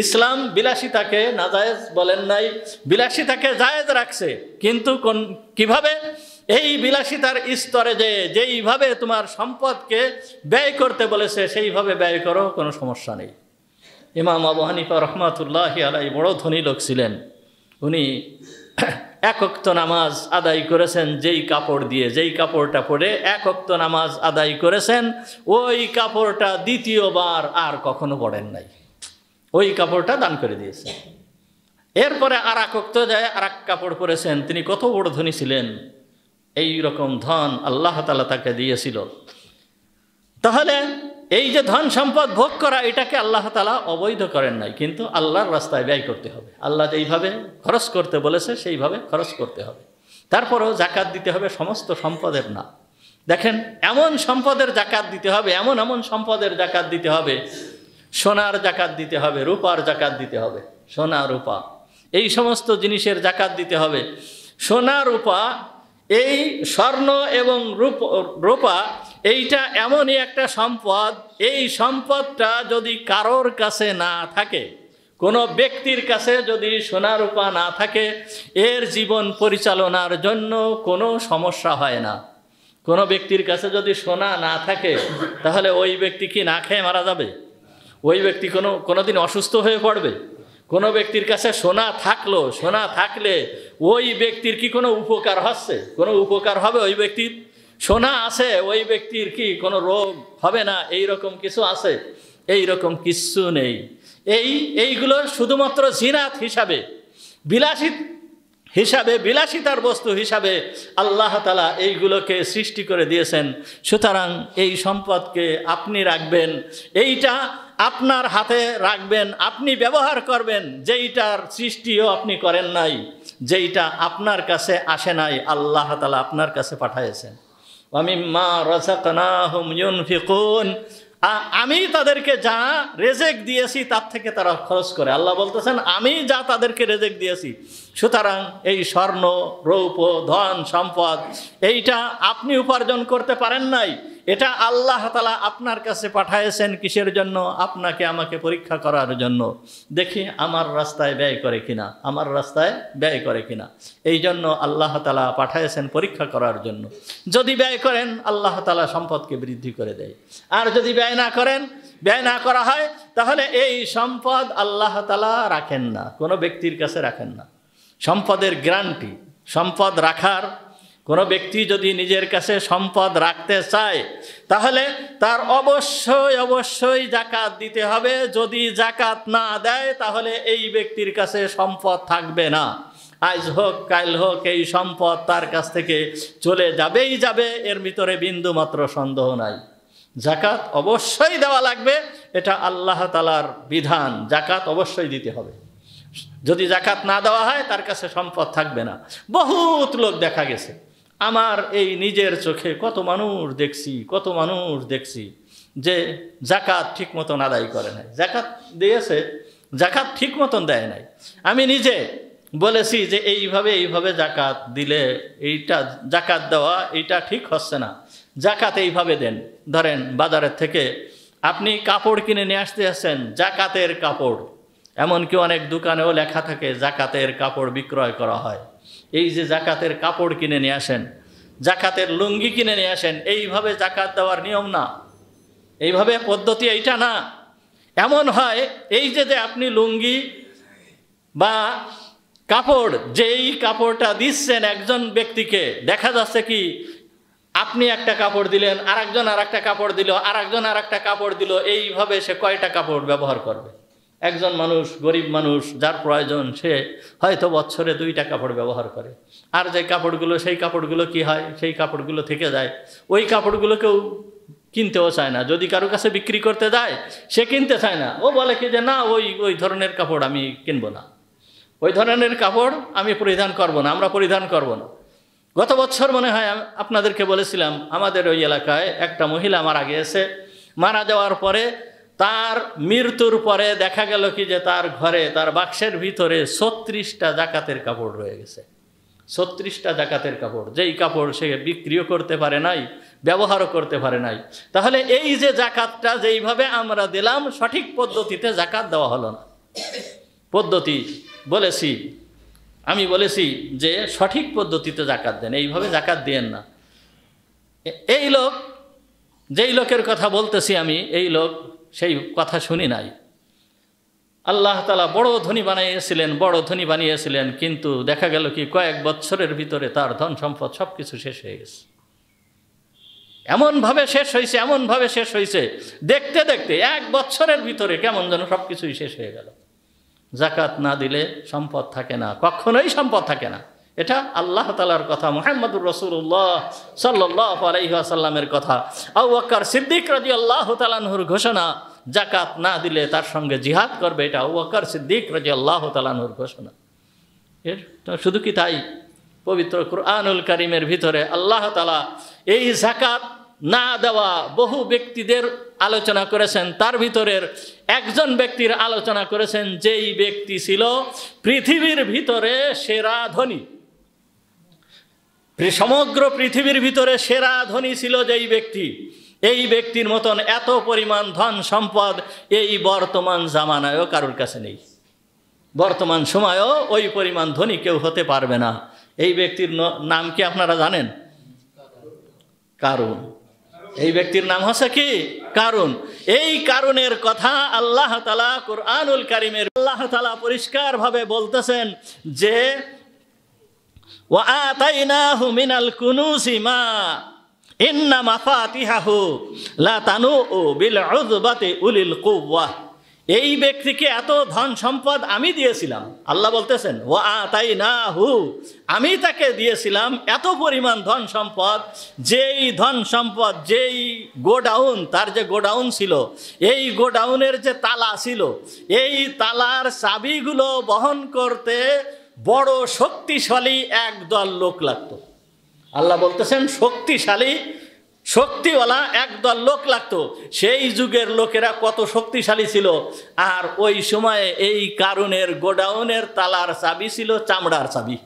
ইসলাম বিলাসিতাকে নাজায়েজ বলেন নাই, বিলাসিতাকে জায়েজ রাখছে। কিন্তু কিভাবে? এই বিলাসিতার স্তরে যেইভাবে তোমার সম্পদকে ব্যয় করতে বলেছে সেইভাবে ব্যয় করো, কোনো সমস্যা নেই। ইমাম আবু হানিফা রহমাতুল্লাহি আলাইহি বড় ধনী লোক ছিলেন। উনি 1 ওয়াক্ত নামাজ আদায় করেছেন যেই কাপড় দিয়ে, যেই কাপড়টা পরে 1 ওয়াক্ত নামাজ আদায় করেছেন, ওই কাপড়টা দ্বিতীয়বার আর কখনো পরেন নাই, ওই কাপড়টা দান করে দিয়েছেন। এরপরে আর 1 ওয়াক্ত যায় আর 1 কাপড় পরেছেন। তিনি কত বড় ধনী ছিলেন, এই রকম ধন আল্লাহ তাআলা তাকে দিয়েছিল। তাহলে এই যে ধন সম্পদ ভোগ করা, এটাকে আল্লাহ তাআলা অবৈধ করেন নাই, কিন্তু আল্লাহর রাস্তায় ব্যয় করতে হবে। আল্লাহ যেইভাবে খরচ করতে বলেছে সেইভাবে খরচ করতে হবে। তারপরেও জাকাত দিতে হবে সমস্ত সম্পদের না। দেখেন, এমন সম্পদের জাকাত দিতে হবে, এমন সম্পদের জাকাত দিতে হবে, সোনার জাকাত দিতে হবে, রূপার জাকাত দিতে হবে। সোনা রূপা এই সমস্ত জিনিসের জাকাত দিতে হবে। সোনা রূপা, এই স্বর্ণ এবং রূপা, এইটা এমনই একটা সম্পদ, এই সম্পদটা যদি কারোর কাছে না থাকে, কোনো ব্যক্তির কাছে যদি সোনা রূপা না থাকে, এর জীবন পরিচালনার জন্য কোনো সমস্যা হয় না। কোনো ব্যক্তির কাছে যদি সোনা না থাকে, তাহলে ওই ব্যক্তি কি না খেয়ে মারা যাবে? ওই ব্যক্তি কোনোদিন অসুস্থ হয়ে পড়বে? কোনো ব্যক্তির কাছে সোনা থাকলে ওই ব্যক্তির কি কোনো উপকার হচ্ছে? কোনো উপকার হবে ওই ব্যক্তির? সোনা আছে, ওই ব্যক্তির কি কোনো রোগ হবে না? এই রকম কিছু আছে? এই রকম কিছু নেই। এইগুলো শুধুমাত্র জিনাত হিসাবে, বিলাসিতার বস্তু হিসাবে আল্লাহ তাআলা এইগুলোকে সৃষ্টি করে দিয়েছেন। সুতরাং এই সম্পদকে আপনি রাখবেন, এইটা আপনার হাতে রাখবেন, আপনি ব্যবহার করবেন। যেইটার সৃষ্টিও আপনি করেন নাই, যেইটা আপনার কাছে আসে নাই, আল্লাহ তাআলা আপনার কাছে পাঠাইছেন। ওয়া মিম্মা রাযাকনাহুম ইউনফিকুন, আমি তাদেরকে যা রেজেক দিয়েছি তার থেকে তারা খরচ করে। আল্লাহ বলতেছেন আমি যা তাদেরকে রেজেক দিয়েছি। সুতরাং এই স্বর্ণ, রৌপ্য, ধন সম্পদ এইটা আপনি উপার্জন করতে পারেন নাই, এটা আল্লাহ তাআলা আপনার কাছে পাঠাইছেন। কিসের জন্য? আপনাকে আমাকে পরীক্ষা করার জন্য। দেখি আমার রাস্তায় ব্যয় করে কিনা। এই জন্য আল্লাহ তাআলা পাঠাইছেন পরীক্ষা করার জন্য। যদি ব্যয় করেন, আল্লাহ তাআলা সম্পদকে বৃদ্ধি করে দেয়। আর যদি ব্যয় না করা হয়, তাহলে এই সম্পদ আল্লাহ তাআলা রাখেন না, কোনো ব্যক্তির কাছে রাখেন না। সম্পদের গ্যারান্টি, সম্পদ রাখার, কোনো ব্যক্তি যদি নিজের কাছে সম্পদ রাখতে চায়, তাহলে তার অবশ্যই যাকাত দিতে হবে। যদি যাকাত না দেয়, তাহলে এই ব্যক্তির কাছে সম্পদ থাকবে না। আজ হোক কাল হোক এই সম্পদ তার কাছ থেকে চলে যাবে, এর ভিতরে বিন্দু মাত্র সন্দেহ নাই। যাকাত অবশ্যই দেওয়া লাগবে, এটা আল্লাহ তাআলার বিধান। যাকাত অবশ্যই দিতে হবে। যদি যাকাত না দেওয়া হয়, তার কাছে সম্পদ থাকবে না। বহুত লোক দেখা গেছে, আমার এই নিজের চোখে কত মানুষ দেখছি যে যাকাত ঠিক মতন আদায় করে নাই। যাকাত দিয়েছে, যাকাত ঠিক মতন দেয় নাই। আমি নিজে বলেছি যে এইভাবে যাকাত দিলে, এইটা যাকাত দেওয়া এইটা ঠিক হচ্ছে না, যাকাত এইভাবে দেন। ধরেন বাজারের থেকে আপনি কাপড় কিনে নিয়ে আসছেন, যাকাতের কাপড়, এমনকি অনেক দোকানেও লেখা থাকে যাকাতের কাপড় বিক্রয় করা হয়। এই যে যাকাতের কাপড় কিনে নিয়ে আসেন, যাকাতের লুঙ্গি কিনে নিয়ে আসেন, এইভাবে যাকাত দেওয়ার নিয়ম না, এইভাবে পদ্ধতি এইটা না। এমন হয় এই যে আপনি লুঙ্গি বা কাপড়, যেই কাপড়টা দিচ্ছেন একজন ব্যক্তিকে, দেখা যাচ্ছে কি আপনি একটা কাপড় দিলেন, আরেকজন আর একটা কাপড় দিল, আরেকজন আর একটা কাপড় দিল, এইভাবে সে কয়টা কাপড় ব্যবহার করবে? একজন মানুষ, গরিব মানুষ, যার প্রয়োজন, সে হয়তো বছরে 2টা কাপড় ব্যবহার করে। আর যে কাপড়গুলো, সেই কাপড়গুলো কি হয়? সেই কাপড়গুলো থেকে যায়। ওই কাপড়গুলো কেউ কিনতেও চায় না। যদি কারো কাছে বিক্রি করতে যায়, সে কিনতে চায় না। ও বলে কি যে না, ওই ধরনের কাপড় আমি কিনবো না, ওই ধরনের কাপড় আমি পরিধান করব না, আমরা পরিধান করব না। গত বছর মনে হয় আপনাদেরকে বলেছিলাম, আমাদের ওই এলাকায় একটা মহিলা মারা গিয়েছে। মারা যাওয়ার পরে, তার মৃত্যুর পরে দেখা গেল কি যে তার ঘরে, তার বাক্সের ভিতরে 36টা যাকাতের কাপড় রয়ে গেছে। 36টা যাকাতের কাপড়, যেই কাপড় সে বিক্রিও করতে পারে নাই, ব্যবহারও করতে পারে নাই। তাহলে এই যে যাকাতটা যেইভাবে আমরা দিলাম, সঠিক পদ্ধতিতে যাকাত দেওয়া হলো না। পদ্ধতি আমি বলেছি যে সঠিক পদ্ধতিতে যাকাত দেন, এইভাবে যাকাত দেন না। যেই লোকের কথা বলতেছি আমি, এই লোক সেই কথা শুনি নাই। আল্লাহ তাআলা বড় ধনী বানিয়েছিলেন, কিন্তু দেখা গেল কি কয়েক বছরের ভিতরে তার ধন সম্পদ সব কিছু শেষ হয়ে গেছে। এমনভাবে শেষ হয়েছে, দেখতে 1 বছরের ভিতরে কেমন যেন সব কিছুই শেষ হয়ে গেল। যাকাত না দিলে সম্পদ থাকে না, কখনোই সম্পদ থাকে না। এটা আল্লাহ তাআলার কথা, মুহাম্মদুর রাসূলুল্লাহ সাল্লাল্লাহু আলাইহি ওয়াসাল্লামের কথা, আবু বকর সিদ্দিক রাদিয়াল্লাহু তাআলা আনহুর ঘোষণা। যাকাত না দিলে তার সঙ্গে জিহাদ করবে, এটা আবু বকর সিদ্দিক রাদিয়াল্লাহু তাআলা আনহুর ঘোষণা। শুধু কি তাই, পবিত্র কুরআনুল কারীমের ভিতরে আল্লাহ তাআলা এই যাকাত না দেওয়া বহু ব্যক্তিদের আলোচনা করেছেন। তার ভিতরের একজন ব্যক্তির আলোচনা করেছেন, যেই ব্যক্তি ছিল পৃথিবীর ভিতরে সেরা ধনী। সমগ্র পৃথিবীর ভিতরে সেরা ধনী ছিল যেই ব্যক্তি, এই ব্যক্তির মতন এত পরিমাণ ধন সম্পদ এই বর্তমান জামানায়ও কারোর কাছে নেই। বর্তমান সময়েও ওই পরিমাণ ধনী কেউ হতে পারবে না। এই ব্যক্তির নাম কি আপনারা জানেন? কারুন। এই ব্যক্তির নাম হচ্ছে কি? কারুন। এই কারুনের কথা আল্লাহ তাআলা কুরআনুল কারীমের আল্লাহ তাআলা পরিষ্কারভাবে বলতেছেন যে ওয়া আতাইনাহু মিনাল কুনুজি মা ইন্না মাফাতিহাহু লা তানুউ বিল উযবাতি উলিল কুওয়া। এই ব্যক্তিকে এত ধন সম্পদ আমি দিয়েছিলাম। আল্লাহ বলতেছেন ওয়া আতাইনাহু, আমি তাকে দিয়েছিলাম এত পরিমাণ ধন সম্পদ, যেই ধন সম্পদ, যেই গোডাউন, তার যে গোডাউন ছিল, এই গোডাউনের যে তালা ছিল, এই তালার চাবিগুলো বহন করতে বড় শক্তিশালী একদল লোক লাগতো। আল্লাহ বলতেছেন শক্তিওয়ালা একদল লোক লাগতো। সেই যুগের লোকেরা কত শক্তিশালী ছিল। আর ওই সময়ে এই কারুনের গোডাউনের তালার চাবি ছিল চামড়ার চাবি।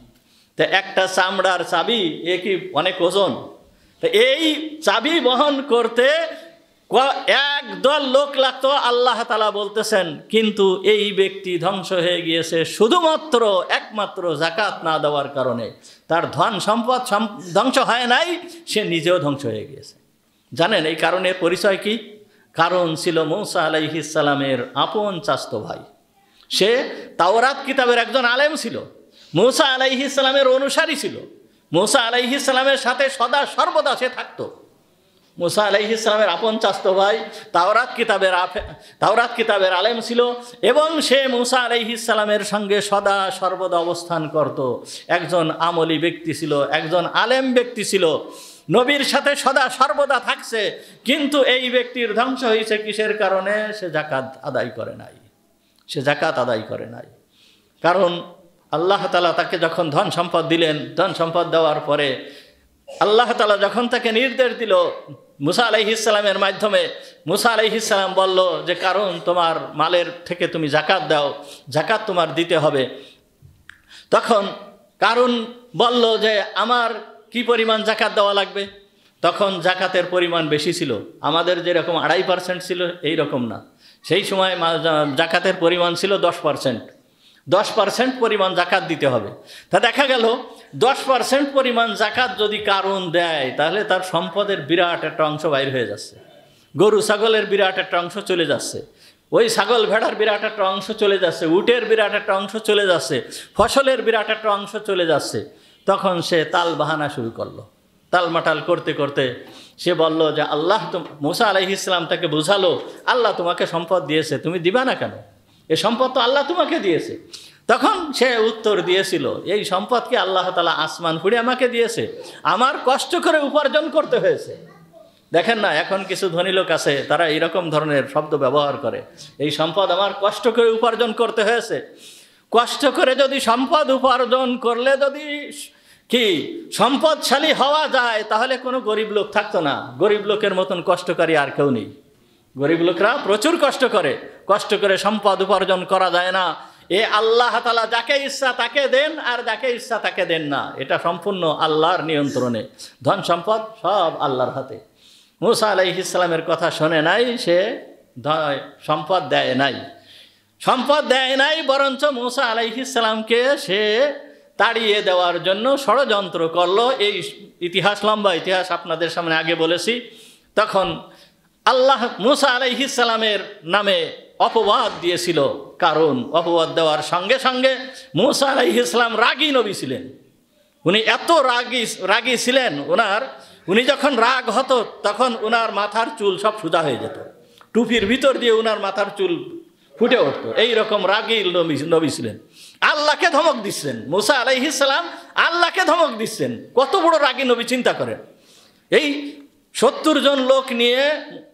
তো একটা চামড়ার চাবি এ কি অনেক ওজন। তো এই চাবি বহন করতে একদল লোক লাগতো। আল্লাহ তাআলা বলতেছেন কিন্তু এই ব্যক্তি ধ্বংস হয়ে গিয়েছে শুধুমাত্র একমাত্র যাকাত না দেওয়ার কারণে। তার ধন সম্পদ ধ্বংস হয় নাই, সে নিজেও ধ্বংস হয়ে গিয়েছে। জানেন এই কারণের পরিচয় কি? কারণ ছিল মূসা আলাইহিস সালামের আপন চাচতো ভাই। সে তাওরাত কিতাবের একজন আলেম ছিল, মূসা আলাইহিস সালামের অনুসারী ছিল। মূসা আলাইহিস সালামের সাথে সদা সর্বদা সে থাকতো। মূসা আলাইহিস সালামের আপন চাচতো ভাই, তাওরাত কিতাবের আলেম ছিল এবং সে মূসা আলাইহিস সালামের সঙ্গে সদা সর্বদা অবস্থান করত। একজন আমলি ব্যক্তি ছিল, একজন আলেম ব্যক্তি ছিল, নবীর সাথে সদা সর্বদা থাকছে। কিন্তু এই ব্যক্তির ধ্বংস হয়েছে কিসের কারণে? সে যাকাত আদায় করে নাই। কারণ আল্লাহ তাআলা তাকে যখন ধন সম্পদ দিলেন, ধন সম্পদ দেওয়ার পরে আল্লাহ তাআলা যখন তাকে নির্দেশ দিল মূসা আলাইহিস সালামের মাধ্যমে, মূসা আলাইহিস সালাম বলল যে কারণ তোমার মালের থেকে তুমি যাকাত দাও, যাকাত তোমার দিতে হবে। তখন কারুন বলল যে আমার কি পরিমাণ যাকাত দেওয়া লাগবে? তখন যাকাতের পরিমাণ বেশি ছিল, আমাদের যেরকম 2.5% ছিল এই রকম না। সেই সময় যাকাতের পরিমাণ ছিল 10%। 10% পরিমাণ যাকাত দিতে হবে। তা দেখা গেল 10% পরিমাণ যাকাত যদি কারুন দেয় তাহলে তার সম্পদের বিরাট একটা অংশ বাইর হয়ে যাচ্ছে। গরু ছাগলের বিরাট একটা অংশ চলে যাচ্ছে, ওই ছাগল ভেড়ার বিরাট একটা অংশ চলে যাচ্ছে, উটের বিরাট একটা অংশ চলে যাচ্ছে, ফসলের বিরাট একটা অংশ চলে যাচ্ছে। তখন সে তাল বাহানা শুরু করলো। তালমাটাল করতে করতে সে বলল যে আল্লাহ মূসা আলাইহিস সালাম তাকে বুঝালো আল্লাহ তোমাকে সম্পদ দিয়েছে, তুমি দিবা না কেন? এই সম্পদ তো আল্লাহ তোমাকে দিয়েছে। তখন সে উত্তর দিয়েছিল এই সম্পদকে আল্লাহ তাআলা আসমান ফুঁড়ে আমাকে দিয়েছে, আমার কষ্ট করে উপার্জন করতে হয়েছে। দেখেন না এখন কিছু ধনী লোক আছে তারা এইরকম ধরনের শব্দ ব্যবহার করে, এই সম্পদ আমার কষ্ট করে উপার্জন করতে হয়েছে। কষ্ট করে যদি সম্পদ উপার্জন করলে যদি কি সম্পদশালী হওয়া যায় তাহলে কোনো গরিব লোক থাকতো না। গরিব লোকের মতন কষ্টকারী আর কেউ নেই। গরিব লোকরা প্রচুর কষ্ট করে সম্পদ উপার্জন করা যায় না। এ আল্লাহ তাআলা যাকে ইচ্ছা তাকে দেন আর যাকে ইচ্ছা তাকে দেন না, এটা সম্পূর্ণ আল্লাহর নিয়ন্ত্রণে। ধন সম্পদ সব আল্লাহর হাতে। মূসা আলাইহিস সালামের কথা শোনে নাই, সে সম্পদ দেয় নাই, বরঞ্চ মূসা আলাইহিস সালামকে সে তাড়িয়ে দেওয়ার জন্য ষড়যন্ত্র করলো। এই ইতিহাস, লম্বা ইতিহাস আপনাদের সামনে আগে বলেছি। তখন আল্লাহ মূসা আলাইহিস সালামের নামে অপবাদ দিয়েছিল কারণ অপবাদ দেওয়ার সঙ্গে সঙ্গে মূসা আলাইহিস সালাম রাগী নবী ছিলেন। উনি এত রাগী ছিলেন, উনি যখন রাগ হতো তখন উনার মাথার চুল সব সোজা হয়ে যেত, টুপির ভিতর দিয়ে উনার মাথার চুল ফুটে উঠতো। এইরকম রাগী নবী ছিলেন। আল্লাহকে ধমক দিচ্ছেন মূসা আলাইহিস সালাম, আল্লাহকে ধমক দিচ্ছেন। কত বড় রাগী নবী চিন্তা করেন। এই 70 জন লোক নিয়ে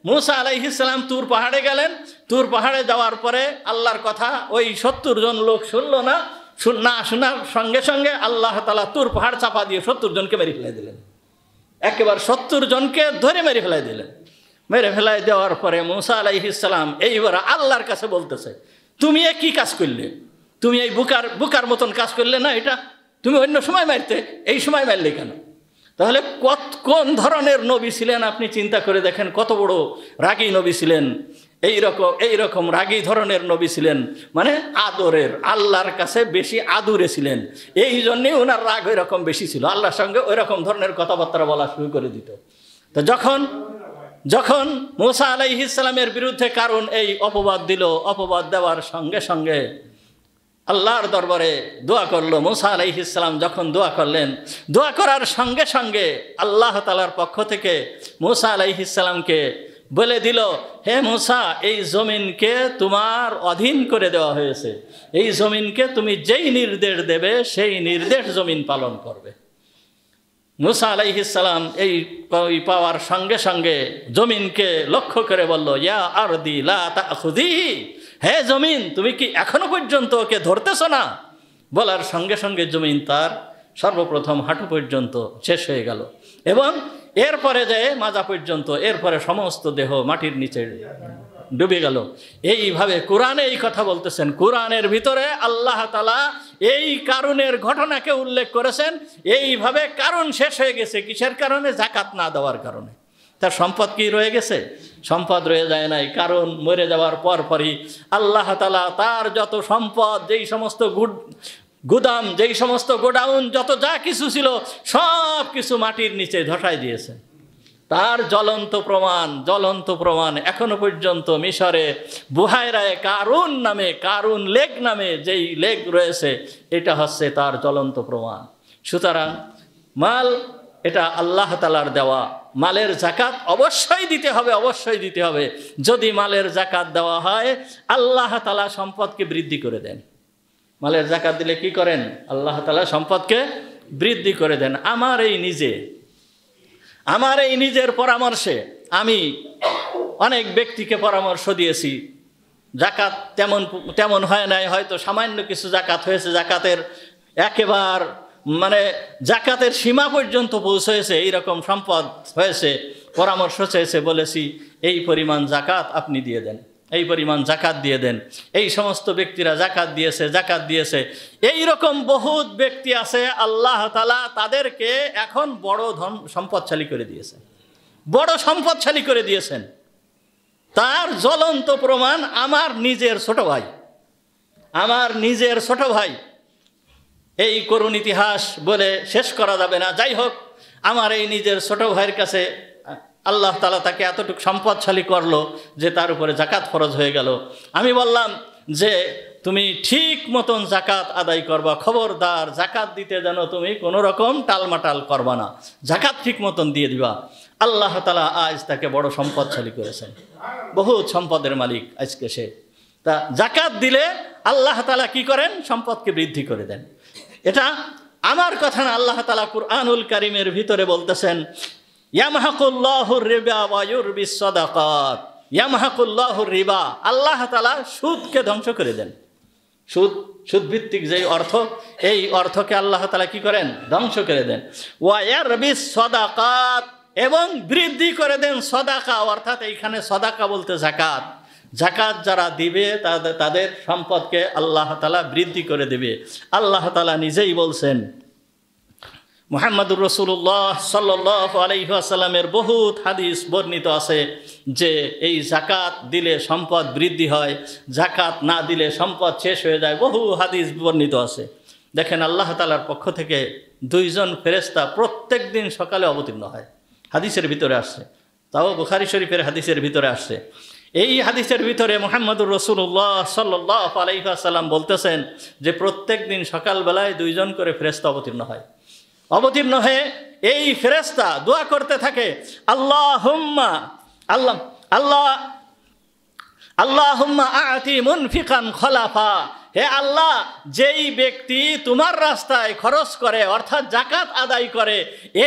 মূসা আলাইহিস সালাম তুর পাহাড়ে গেলেন। তুর পাহাড়ে যাওয়ার পরে আল্লাহর কথা ওই 70 জন লোক শুনলো না। শোনার সঙ্গে সঙ্গে আল্লাহ তাআলা তুর পাহাড় চাপা দিয়ে 70 জনকে মেরে ফেলে দিলেন। একেবারে 70 জনকে ধরে মেরে ফেলাই দিলেন। মেরে ফেলাই দেওয়ার পরে মূসা আলাইহিস সালাম এইবার আল্লাহর কাছে বলতেছে তুমি এ কি কাজ করলে? তুমি এই বুকার মতন কাজ করলে না, এটা তুমি অন্য সময় মারতে, এই সময় মারলে কেন? তাহলে কোন ধরনের নবী ছিলেন আপনি চিন্তা করে দেখেন, কত বড় রাগী নবী ছিলেন। এইরকম রাগী ধরনের নবী ছিলেন, মানে আদরের, আল্লাহর কাছে বেশি আদুরে ছিলেন। এই জন্যে ওনার রাগ ওই রকম বেশি ছিল, আল্লাহর সঙ্গে ওই রকম ধরনের কথাবার্তা বলা শুরু করে দিত। তো যখন মূসা আলাইহিস সালামের বিরুদ্ধে কারণ এই অপবাদ দিল, অপবাদ দেওয়ার সঙ্গে সঙ্গে আল্লাহর দরবারে দোয়া করলো। মূসা আলাইহিস সালাম যখন দোয়া করলেন, দোয়া করার সঙ্গে সঙ্গে আল্লাহ তাআলার পক্ষ থেকে মূসা আলাইহিস সালামকে বলে দিল, হে মূসা, এই জমিনকে তোমার অধীন করে দেওয়া হয়েছে, এই জমিনকে তুমি যেই নির্দেশ দেবে সেই নির্দেশ জমিন পালন করবে। মূসা আলাইহিস সালাম এই পাওয়ার সঙ্গে সঙ্গে জমিনকে লক্ষ্য করে বলল, ইয়া আরদি লা তাখুযি, হে জমিন, তুমি কি এখনো পর্যন্ত ওকে ধরতেছ না? বলার সঙ্গে সঙ্গে জমিন তার সর্বপ্রথম হাঁটু পর্যন্ত শেষ হয়ে গেল, এবং এরপরে যায় মাজা পর্যন্ত, এরপরে সমস্ত দেহ মাটির নিচে ডুবে গেল। এইভাবে কোরআনে এই কথা বলতেছেন, কোরআনের ভিতরে আল্লাহ তাআলা এই কারণের ঘটনাকে উল্লেখ করেছেন। এইভাবে কারণ শেষ হয়ে গেছে, কিসের কারণে? জাকাত না দেওয়ার কারণে। তার সম্পদ কি রয়ে গেছে? সম্পদ রয়ে যায় নাই, কারণ মরে যাওয়ার পরপরই আল্লাহ তাআলা তার যত সম্পদ, যেই সমস্ত গুদাম, যেই সমস্ত গোডাউন, যত যা কিছু ছিল সব কিছু মাটির নিচে ধসাই দিয়েছে। তার জ্বলন্ত প্রমাণ এখনো পর্যন্ত মিশরে বুহায়রায় কারুন লেক নামে যেই লেক রয়েছে, এটা হচ্ছে তার জ্বলন্ত প্রমাণ। সুতরাং মাল এটা আল্লাহ তাআলার দেওয়া, মালের জাকাত অবশ্যই দিতে হবে। যদি মালের জাকাত দেওয়া হয়, আল্লাহ তাআলা সম্পদকে বৃদ্ধি করে দেন। মালের জাকাত দিলে কি করেন? আল্লাহ তাআলা সম্পদকে বৃদ্ধি করে দেন। আমার এই নিজের পরামর্শে আমি অনেক ব্যক্তিকে পরামর্শ দিয়েছি। জাকাত তেমন হয় নাই, হয়তো সামান্য কিছু জাকাত হয়েছে, জাকাতের একেবারে মানে জাকাতের সীমা পর্যন্ত পৌঁছেছে, এইরকম সম্পদ হয়েছে। পরামর্শ চেয়েছে, বলেছি এই পরিমাণ জাকাত আপনি দিয়ে দেন, এই পরিমাণ জাকাত দিয়ে দেন। এই সমস্ত ব্যক্তিরা জাকাত দিয়েছে। এই রকম বহুত ব্যক্তি আছে, আল্লাহ তাআলা তাদেরকে এখন বড় সম্পদশালী করে দিয়েছেন। তার জ্বলন্ত প্রমাণ আমার নিজের ছোট ভাই। এই করুণ ইতিহাস বলে শেষ করা যাবে না। যাই হোক, আমার এই নিজের ছোট ভাইয়ের কাছে আল্লাহ তাআলা তাকে এতটুকু সম্পদশালী করলো যে তার উপরে জাকাত ফরজ হয়ে গেল। আমি বললাম যে তুমি ঠিক মতন জাকাত আদায় করবা, খবরদার জাকাত দিতে যেন তুমি কোনো রকম টালমাটাল করবা না, জাকাত ঠিক মতন দিয়ে দিবা। আল্লাহ তাআলা আজ তাকে বড় সম্পদশালী করেছেন, বহুত সম্পদের মালিক আজকে সে। তা জাকাত দিলে আল্লাহ তাআলা কি করেন? সম্পদকে বৃদ্ধি করে দেন। এটা আমার কথা না, আল্লাহ তাআলা কুরআনুল কারীমের ভিতরে বলতেছেন, ইয়ামহাকুল্লাহুর রিবা ওয়া ইউরবিস সাদাকাত। ইয়ামহাকুল্লাহুর রিবা, আল্লাহ তাআলা সুদকে ধ্বংস করে দেন। সুদ ভিত্তিক যে অর্থ, এই অর্থকে আল্লাহ তাআলা কি করেন? ধ্বংস করে দেন। ওয়া ইয়ারবিস সাদাকাত, এবং বৃদ্ধি করে দেন সদাকা, অর্থাৎ এইখানে সদাকা বলতে জাকাত। জাকাত যারা দিবে তাদের সম্পদকে আল্লাহ তাআলা বৃদ্ধি করে দেবে। আল্লাহ তাআলা নিজেই বলছেন, মুহাম্মদুর রাসূলুল্লাহ সাল্লাল্লাহু আলাইহি ওয়াসাল্লামের বহুত হাদিস বর্ণিত আছে যে এই জাকাত দিলে সম্পদ বৃদ্ধি হয়, জাকাত না দিলে সম্পদ শেষ হয়ে যায়। বহু হাদিস বর্ণিত আছে। দেখেন, আল্লাহ তাআলার পক্ষ থেকে 2 জন ফেরেশতা প্রত্যেক দিন সকালে অবতীর্ণ হয়, হাদিসের ভিতরে আসছে। তাও বুখারী শরীফের হাদিসের ভিতরে আসছে। এই হাদিসের ভিতরে মুহাম্মদুর রাসূলুল্লাহ সাল্লাল্লাহু আলাইহি ওয়াসাল্লাম বলতেছেন যে প্রত্যেক দিন সকালবেলায় 2 জন করে ফেরেশতা অবতীর্ণ হয়ে এই ফেরেশতা দোয়া করতে থাকে, আল্লাহুম্মা আতি মুনফিকান খলাফা। হে আল্লাহ, যেই ব্যক্তি তোমার রাস্তায় খরচ করে, অর্থাৎ জাকাত আদায় করে,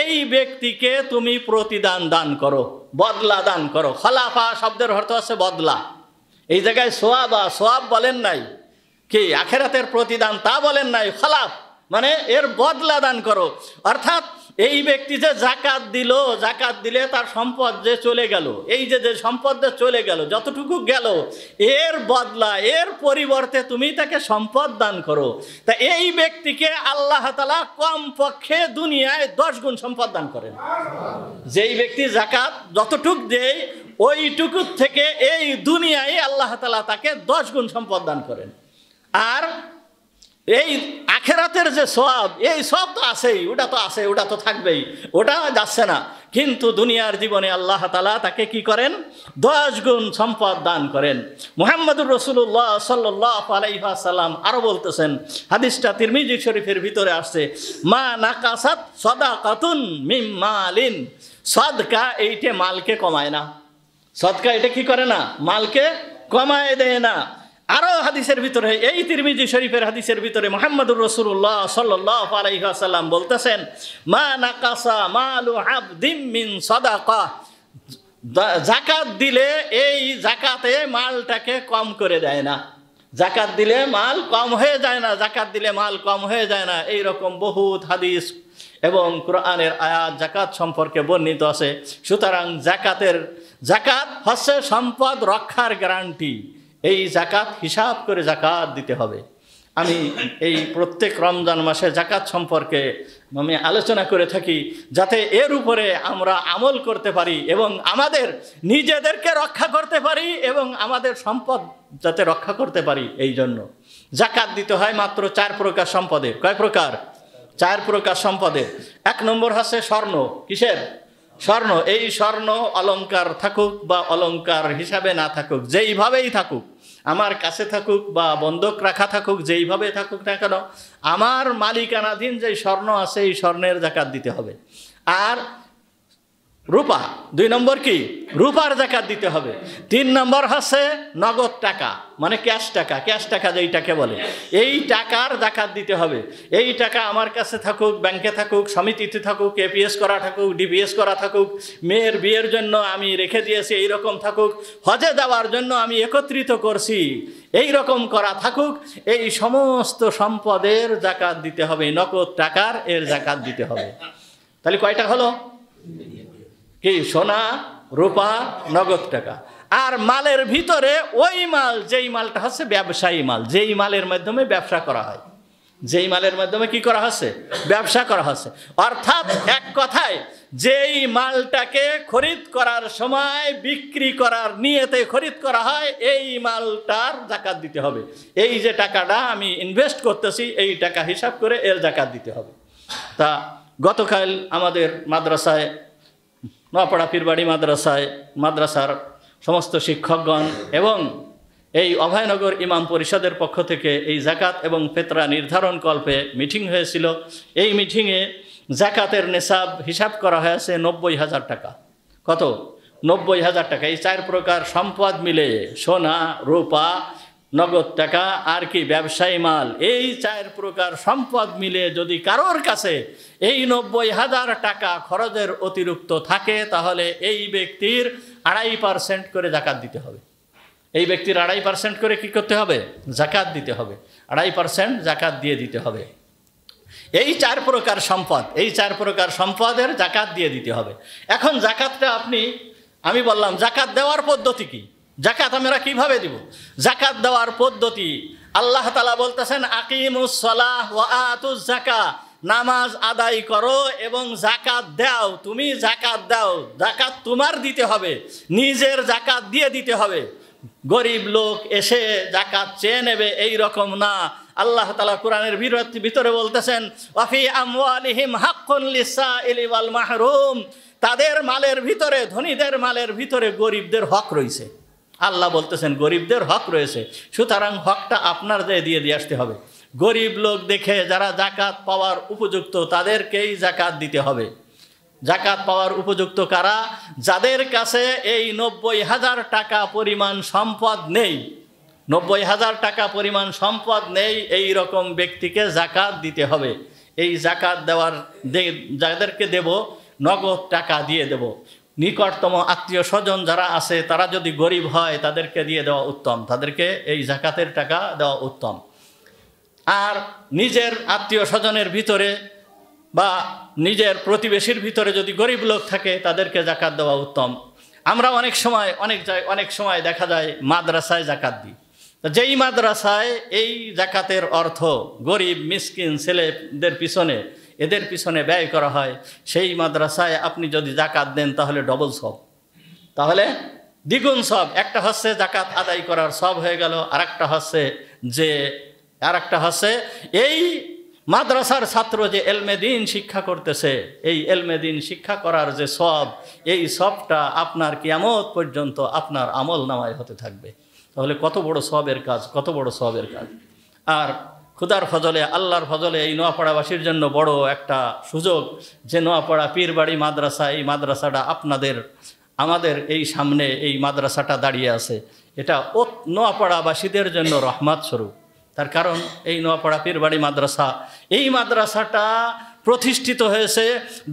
এই ব্যক্তিকে তুমি প্রতিদান দান করো, বদলা দান করো। খলাফা শব্দের অর্থ আছে বদলা। এই জায়গায় সোয়াব বলেন নাই, কি আখেরাতের প্রতিদান তা বলেন নাই, খলাফ মানে এর বদলা দান করো। অর্থাৎ এই ব্যক্তি যে জাকাত দিলে তার সম্পদ যে চলে গেল, এই যে সম্পদ যে চলে গেল, যতটুকু গেল, এর বদলা, এর পরিবর্তে তুমি তাকে সম্পদ দান করো। তা এই ব্যক্তিকে আল্লাহ তাআলা কমপক্ষে দুনিয়ায় 10 গুণ সম্পদ দান করেন। যেই ব্যক্তি জাকাত যতটুক দেয়, ওইটুকু থেকে এই দুনিয়ায় আল্লাহ তাআলা তাকে 10 গুণ সম্পদ দান করেন। আর এই আখেরাতের যে সওয়াব, এই সওয়াব তো আছেই, ওটা তো আছে, ওটা তো থাকবেই, ওটা যাচ্ছে না। কিন্তু দুনিয়ার জীবনে আল্লাহ তাআলা তাকে কি করেন? 10 গুণ সম্পদ দান করেন। মুহাম্মদুর রাসূলুল্লাহ সাল্লাল্লাহু আলাইহি ওয়াসাল্লাম আরো বলতেছেন, হাদিসটা তিরমিজি শরীফের ভিতরে আসছে, মা নাকাসাত সাদাকাতুন মিন মালিন, সাদকা এইটা মালকে কমায় না, সাদকা এটা কি করে না? মালকে কমায় দেয় না। আরো হাদিসের ভিতরে, এই তিরমিজি শরীফের হাদিসের ভিতরে মুহাম্মদুর রাসূলুল্লাহ সাল্লাল্লাহু আলাইহি ওয়াসাল্লাম বলতেছেন, মা নাকাসা মালু আবদিন মিন সাদাকা, যাকাত দিলে এই যাকাতে মালটাকে কম করে দেয় না, যাকাত দিলে মাল কম হয়ে যায় না, যাকাত দিলে মাল কম হয়ে যায় না। এই রকম বহুত হাদিস এবং কোরআনের আয়াত যাকাত সম্পর্কে বর্ণিত আছে। সুতরাং যাকাত হচ্ছে সম্পদ রক্ষার গ্যারান্টি। এই যাকাত হিসাব করে যাকাত দিতে হবে। আমি এই প্রত্যেক রমজান মাসে যাকাত সম্পর্কে আমি আলোচনা করে থাকি, যাতে এর উপরে আমরা আমল করতে পারি এবং আমাদের নিজেদেরকে রক্ষা করতে পারি এবং আমাদের সম্পদ যাতে রক্ষা করতে পারি। এই জন্য যাকাত দিতে হয় মাত্র 4 প্রকার সম্পদের। কয় প্রকার? 4 প্রকার সম্পদের। 1 নম্বর হচ্ছে স্বর্ণ। কিসের? স্বর্ণ। এই স্বর্ণ অলংকার থাকুক বা অলংকার হিসাবে না থাকুক, যেইভাবেই থাকুক, আমার কাছে থাকুক বা বন্ধক রাখা থাকুক, যেইভাবে থাকুক না কেন, আমার মালিকানাধীন যে স্বর্ণ আছে এই স্বর্ণের যাকাত দিতে হবে। আর রূপা, 2 নম্বর কি? রূপার যাকাত দিতে হবে। 3 নম্বর হচ্ছে নগদ টাকা, মানে ক্যাশ টাকা। ক্যাশ টাকা যেইটাকে বলে, এই টাকার যাকাত দিতে হবে। এই টাকা আমার কাছে থাকুক, ব্যাংকে থাকুক, সমিতিতে থাকুক, এপিএস করা থাকুক, ডিপিএস করা থাকুক, মেয়ের বিয়ের জন্য আমি রেখে দিয়েছি এই রকম থাকুক, হজে যাওয়ার জন্য আমি একত্রিত করছি এই রকম করা থাকুক, এই সমস্ত সম্পদের যাকাত দিতে হবে। নগদ টাকার এর যাকাত দিতে হবে। তাহলে কয়টা হলো? কি? সোনা, রূপা, নগদ টাকা। আর মালের ভিতরে ওই মাল, যেই মালটা হচ্ছে ব্যবসায়ী মাল, যেই মালের মাধ্যমে ব্যবসা করা হয়, যেই মালের মাধ্যমে কি করা হচ্ছে? ব্যবসা করা হচ্ছে। অর্থাৎ এক কথায়, যেই মালটাকে খরিদ করার সময় বিক্রি করার নিয়তে খরিদ করা হয়, এই মালটার যাকাত দিতে হবে। এই যে টাকাটা আমি ইনভেস্ট করতেছি, এই টাকা হিসাব করে এর যাকাত দিতে হবে। তা গতকাল আমাদের মাদ্রাসায়, নোয়াপাড়া পীরবাড়ি মাদ্রাসার সমস্ত শিক্ষকগণ এবং এই অভয়নগর ইমাম পরিষদের পক্ষ থেকে এই যাকাত এবং ফিতরা নির্ধারণ কল্পে মিটিং হয়েছিল। এই মিটিংয়ে যাকাতের নিসাব হিসাব করা হয়েছে 90,000 টাকা। কত? 90,000 টাকা। এই 4 প্রকার সম্পদ মিলে, সোনা, রূপা, নগদ টাকা আর কি ব্যবসায়ী মাল, এই 4 প্রকার সম্পদ মিলে যদি কারোর কাছে এই 90,000 টাকা খরচের অতিরিক্ত থাকে, তাহলে এই ব্যক্তির 2.5% করে যাকাত দিতে হবে। এই ব্যক্তির 2.5% করে কি করতে হবে? যাকাত দিতে হবে। 2.5% যাকাত দিয়ে দিতে হবে। এই 4 প্রকার সম্পদ, এই 4 প্রকার সম্পদের যাকাত দিয়ে দিতে হবে। এখন যাকাতটা আমি বললাম যাকাত দেওয়ার পদ্ধতি কি? যাকাত আমরা কিভাবে দিব? যাকাত দেওয়ার পদ্ধতি আল্লাহ তাআলা বলতেছেন, আকিমুস সালাহ ওয়া আতুজ যাকাত, নামাজ আদায় করো এবং যাকাত দাও। তুমি যাকাত দাও, যাকাত তোমার দিতে হবে, নিজের যাকাত দিয়ে দিতে হবে। গরিব লোক এসে যাকাত চেয়ে নেবে এই রকম না। আল্লাহ তাআলা কোরআনের ভিতরে বলতেছেন, ওয়াফি আমওয়ালিহিম হাক্কুন লিসাইলি ওয়াল মাহরুম, তাদের মালের ভিতরে, ধনীদের মালের ভিতরে গরিবদের হক রয়েছে। আল্লাহ বলতেছেন গরিবদের হক রয়েছে, সুতরাং হকটা আপনার দিয়ে আসতে হবে। গরিব লোক দেখে যারা যাকাত পাওয়ার উপযুক্ত তাদেরকেই যাকাত দিতে হবে। যাকাত পাওয়ার উপযুক্ত কারা? যাদের কাছে এই 90,000 টাকা পরিমাণ সম্পদ নেই, 90,000 টাকা পরিমাণ সম্পদ নেই, এই রকম ব্যক্তিকে যাকাত দিতে হবে। এই যাকাত দেওয়ার যাদেরকে দেব, নগদ টাকা দিয়ে দেব। নিকটতম আত্মীয় স্বজন যারা আছে তারা যদি গরিব হয় তাদেরকে দিয়ে দেওয়া উত্তম, তাদেরকে এই যাকাতের টাকা দেওয়া উত্তম। আর নিজের আত্মীয় স্বজনের ভিতরে বা নিজের প্রতিবেশীর ভিতরে যদি গরিব লোক থাকে তাদেরকে যাকাত দেওয়া উত্তম। আমরা অনেক সময় দেখা যায় মাদ্রাসায় যাকাত দিই। যেই মাদ্রাসায় এই যাকাতের অর্থ গরিব মিসকিন ছেলেদের পিছনে, এদের পিছনে ব্যয় করা হয়, সেই মাদ্রাসায় আপনি যদি যাকাত দেন তাহলে ডবল সওয়াব, তাহলে দ্বিগুণ সব। একটা হচ্ছে জাকাত আদায় করার সব হয়ে গেল, আরেকটা হচ্ছে এই মাদ্রাসার ছাত্র যে এলমে দিন শিক্ষা করতেছে, এই এলমে দিন শিক্ষা করার যে সব, এই সবটা আপনার কিয়ামত পর্যন্ত আপনার আমল নামায় হতে থাকবে। তাহলে কত বড় সবের কাজ, কত বড় সবের কাজ। আর খুদার ফজলে, আল্লাহর ফজলে এই নোয়াপাড়াবাসীর জন্য বড় একটা সুযোগ যে নোয়াপাড়া পীরবাড়ি মাদ্রাসা, এই মাদ্রাসাটা আমাদের এই সামনে এই মাদ্রাসাটা দাঁড়িয়ে আছে। এটা নোয়াপাড়াবাসীদের জন্য রহমত স্বরূপ। তার কারণ এই নোয়াপাড়া পীরবাড়ি মাদ্রাসা, এই মাদ্রাসাটা প্রতিষ্ঠিত হয়েছে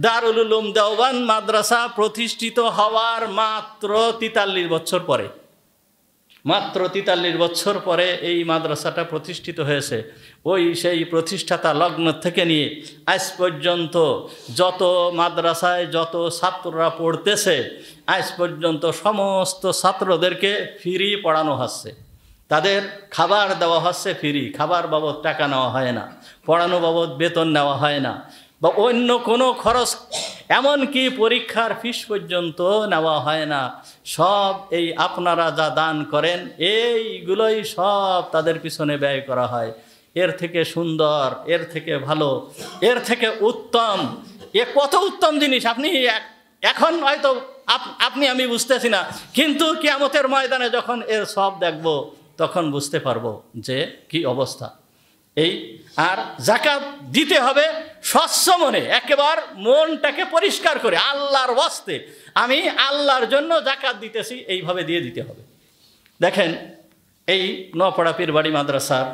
দারুল উলুম দেওবান মাদ্রাসা প্রতিষ্ঠিত হওয়ার মাত্র 43 বছর পরে। মাত্র 43 বছর পরে এই মাদ্রাসাটা প্রতিষ্ঠিত হয়েছে। সেই প্রতিষ্ঠাতা লগ্ন থেকে নিয়ে আজ পর্যন্ত যত মাদ্রাসায় যত ছাত্ররা পড়তেছে, আজ পর্যন্ত সমস্ত ছাত্রদেরকে ফ্রি পড়ানো হচ্ছে। তাদের খাবার দেওয়া হচ্ছে ফ্রি, খাবার বাবদ টাকা নেওয়া হয় না, পড়ানো বাবদ বেতন নেওয়া হয় না, বা অন্য কোনো খরচ, এমনকি পরীক্ষার ফিস পর্যন্ত নেওয়া হয় না। সব এই আপনারা যা দান করেন এইগুলোই সব তাদের পিছনে ব্যয় করা হয়। এর থেকে সুন্দর, এর থেকে ভালো, এর থেকে উত্তম, কত উত্তম জিনিস আপনি এখন হয়তো আমি বুঝতেছি না, কিন্তু কিয়ামতের ময়দানে যখন এর সব দেখব তখন বুঝতে পারবো যে কি অবস্থা। আর জাকাত দিতে হবে স্বচ্ছ মনে, একেবারে মনটাকে পরিষ্কার করে, আল্লাহর ওয়াস্তে আমি আল্লাহর জন্য জাকাত দিতেছি, এইভাবে দিয়ে দিতে হবে। দেখেন এই নোয়াপাড়া পীরবাড়ি মাদ্রাসার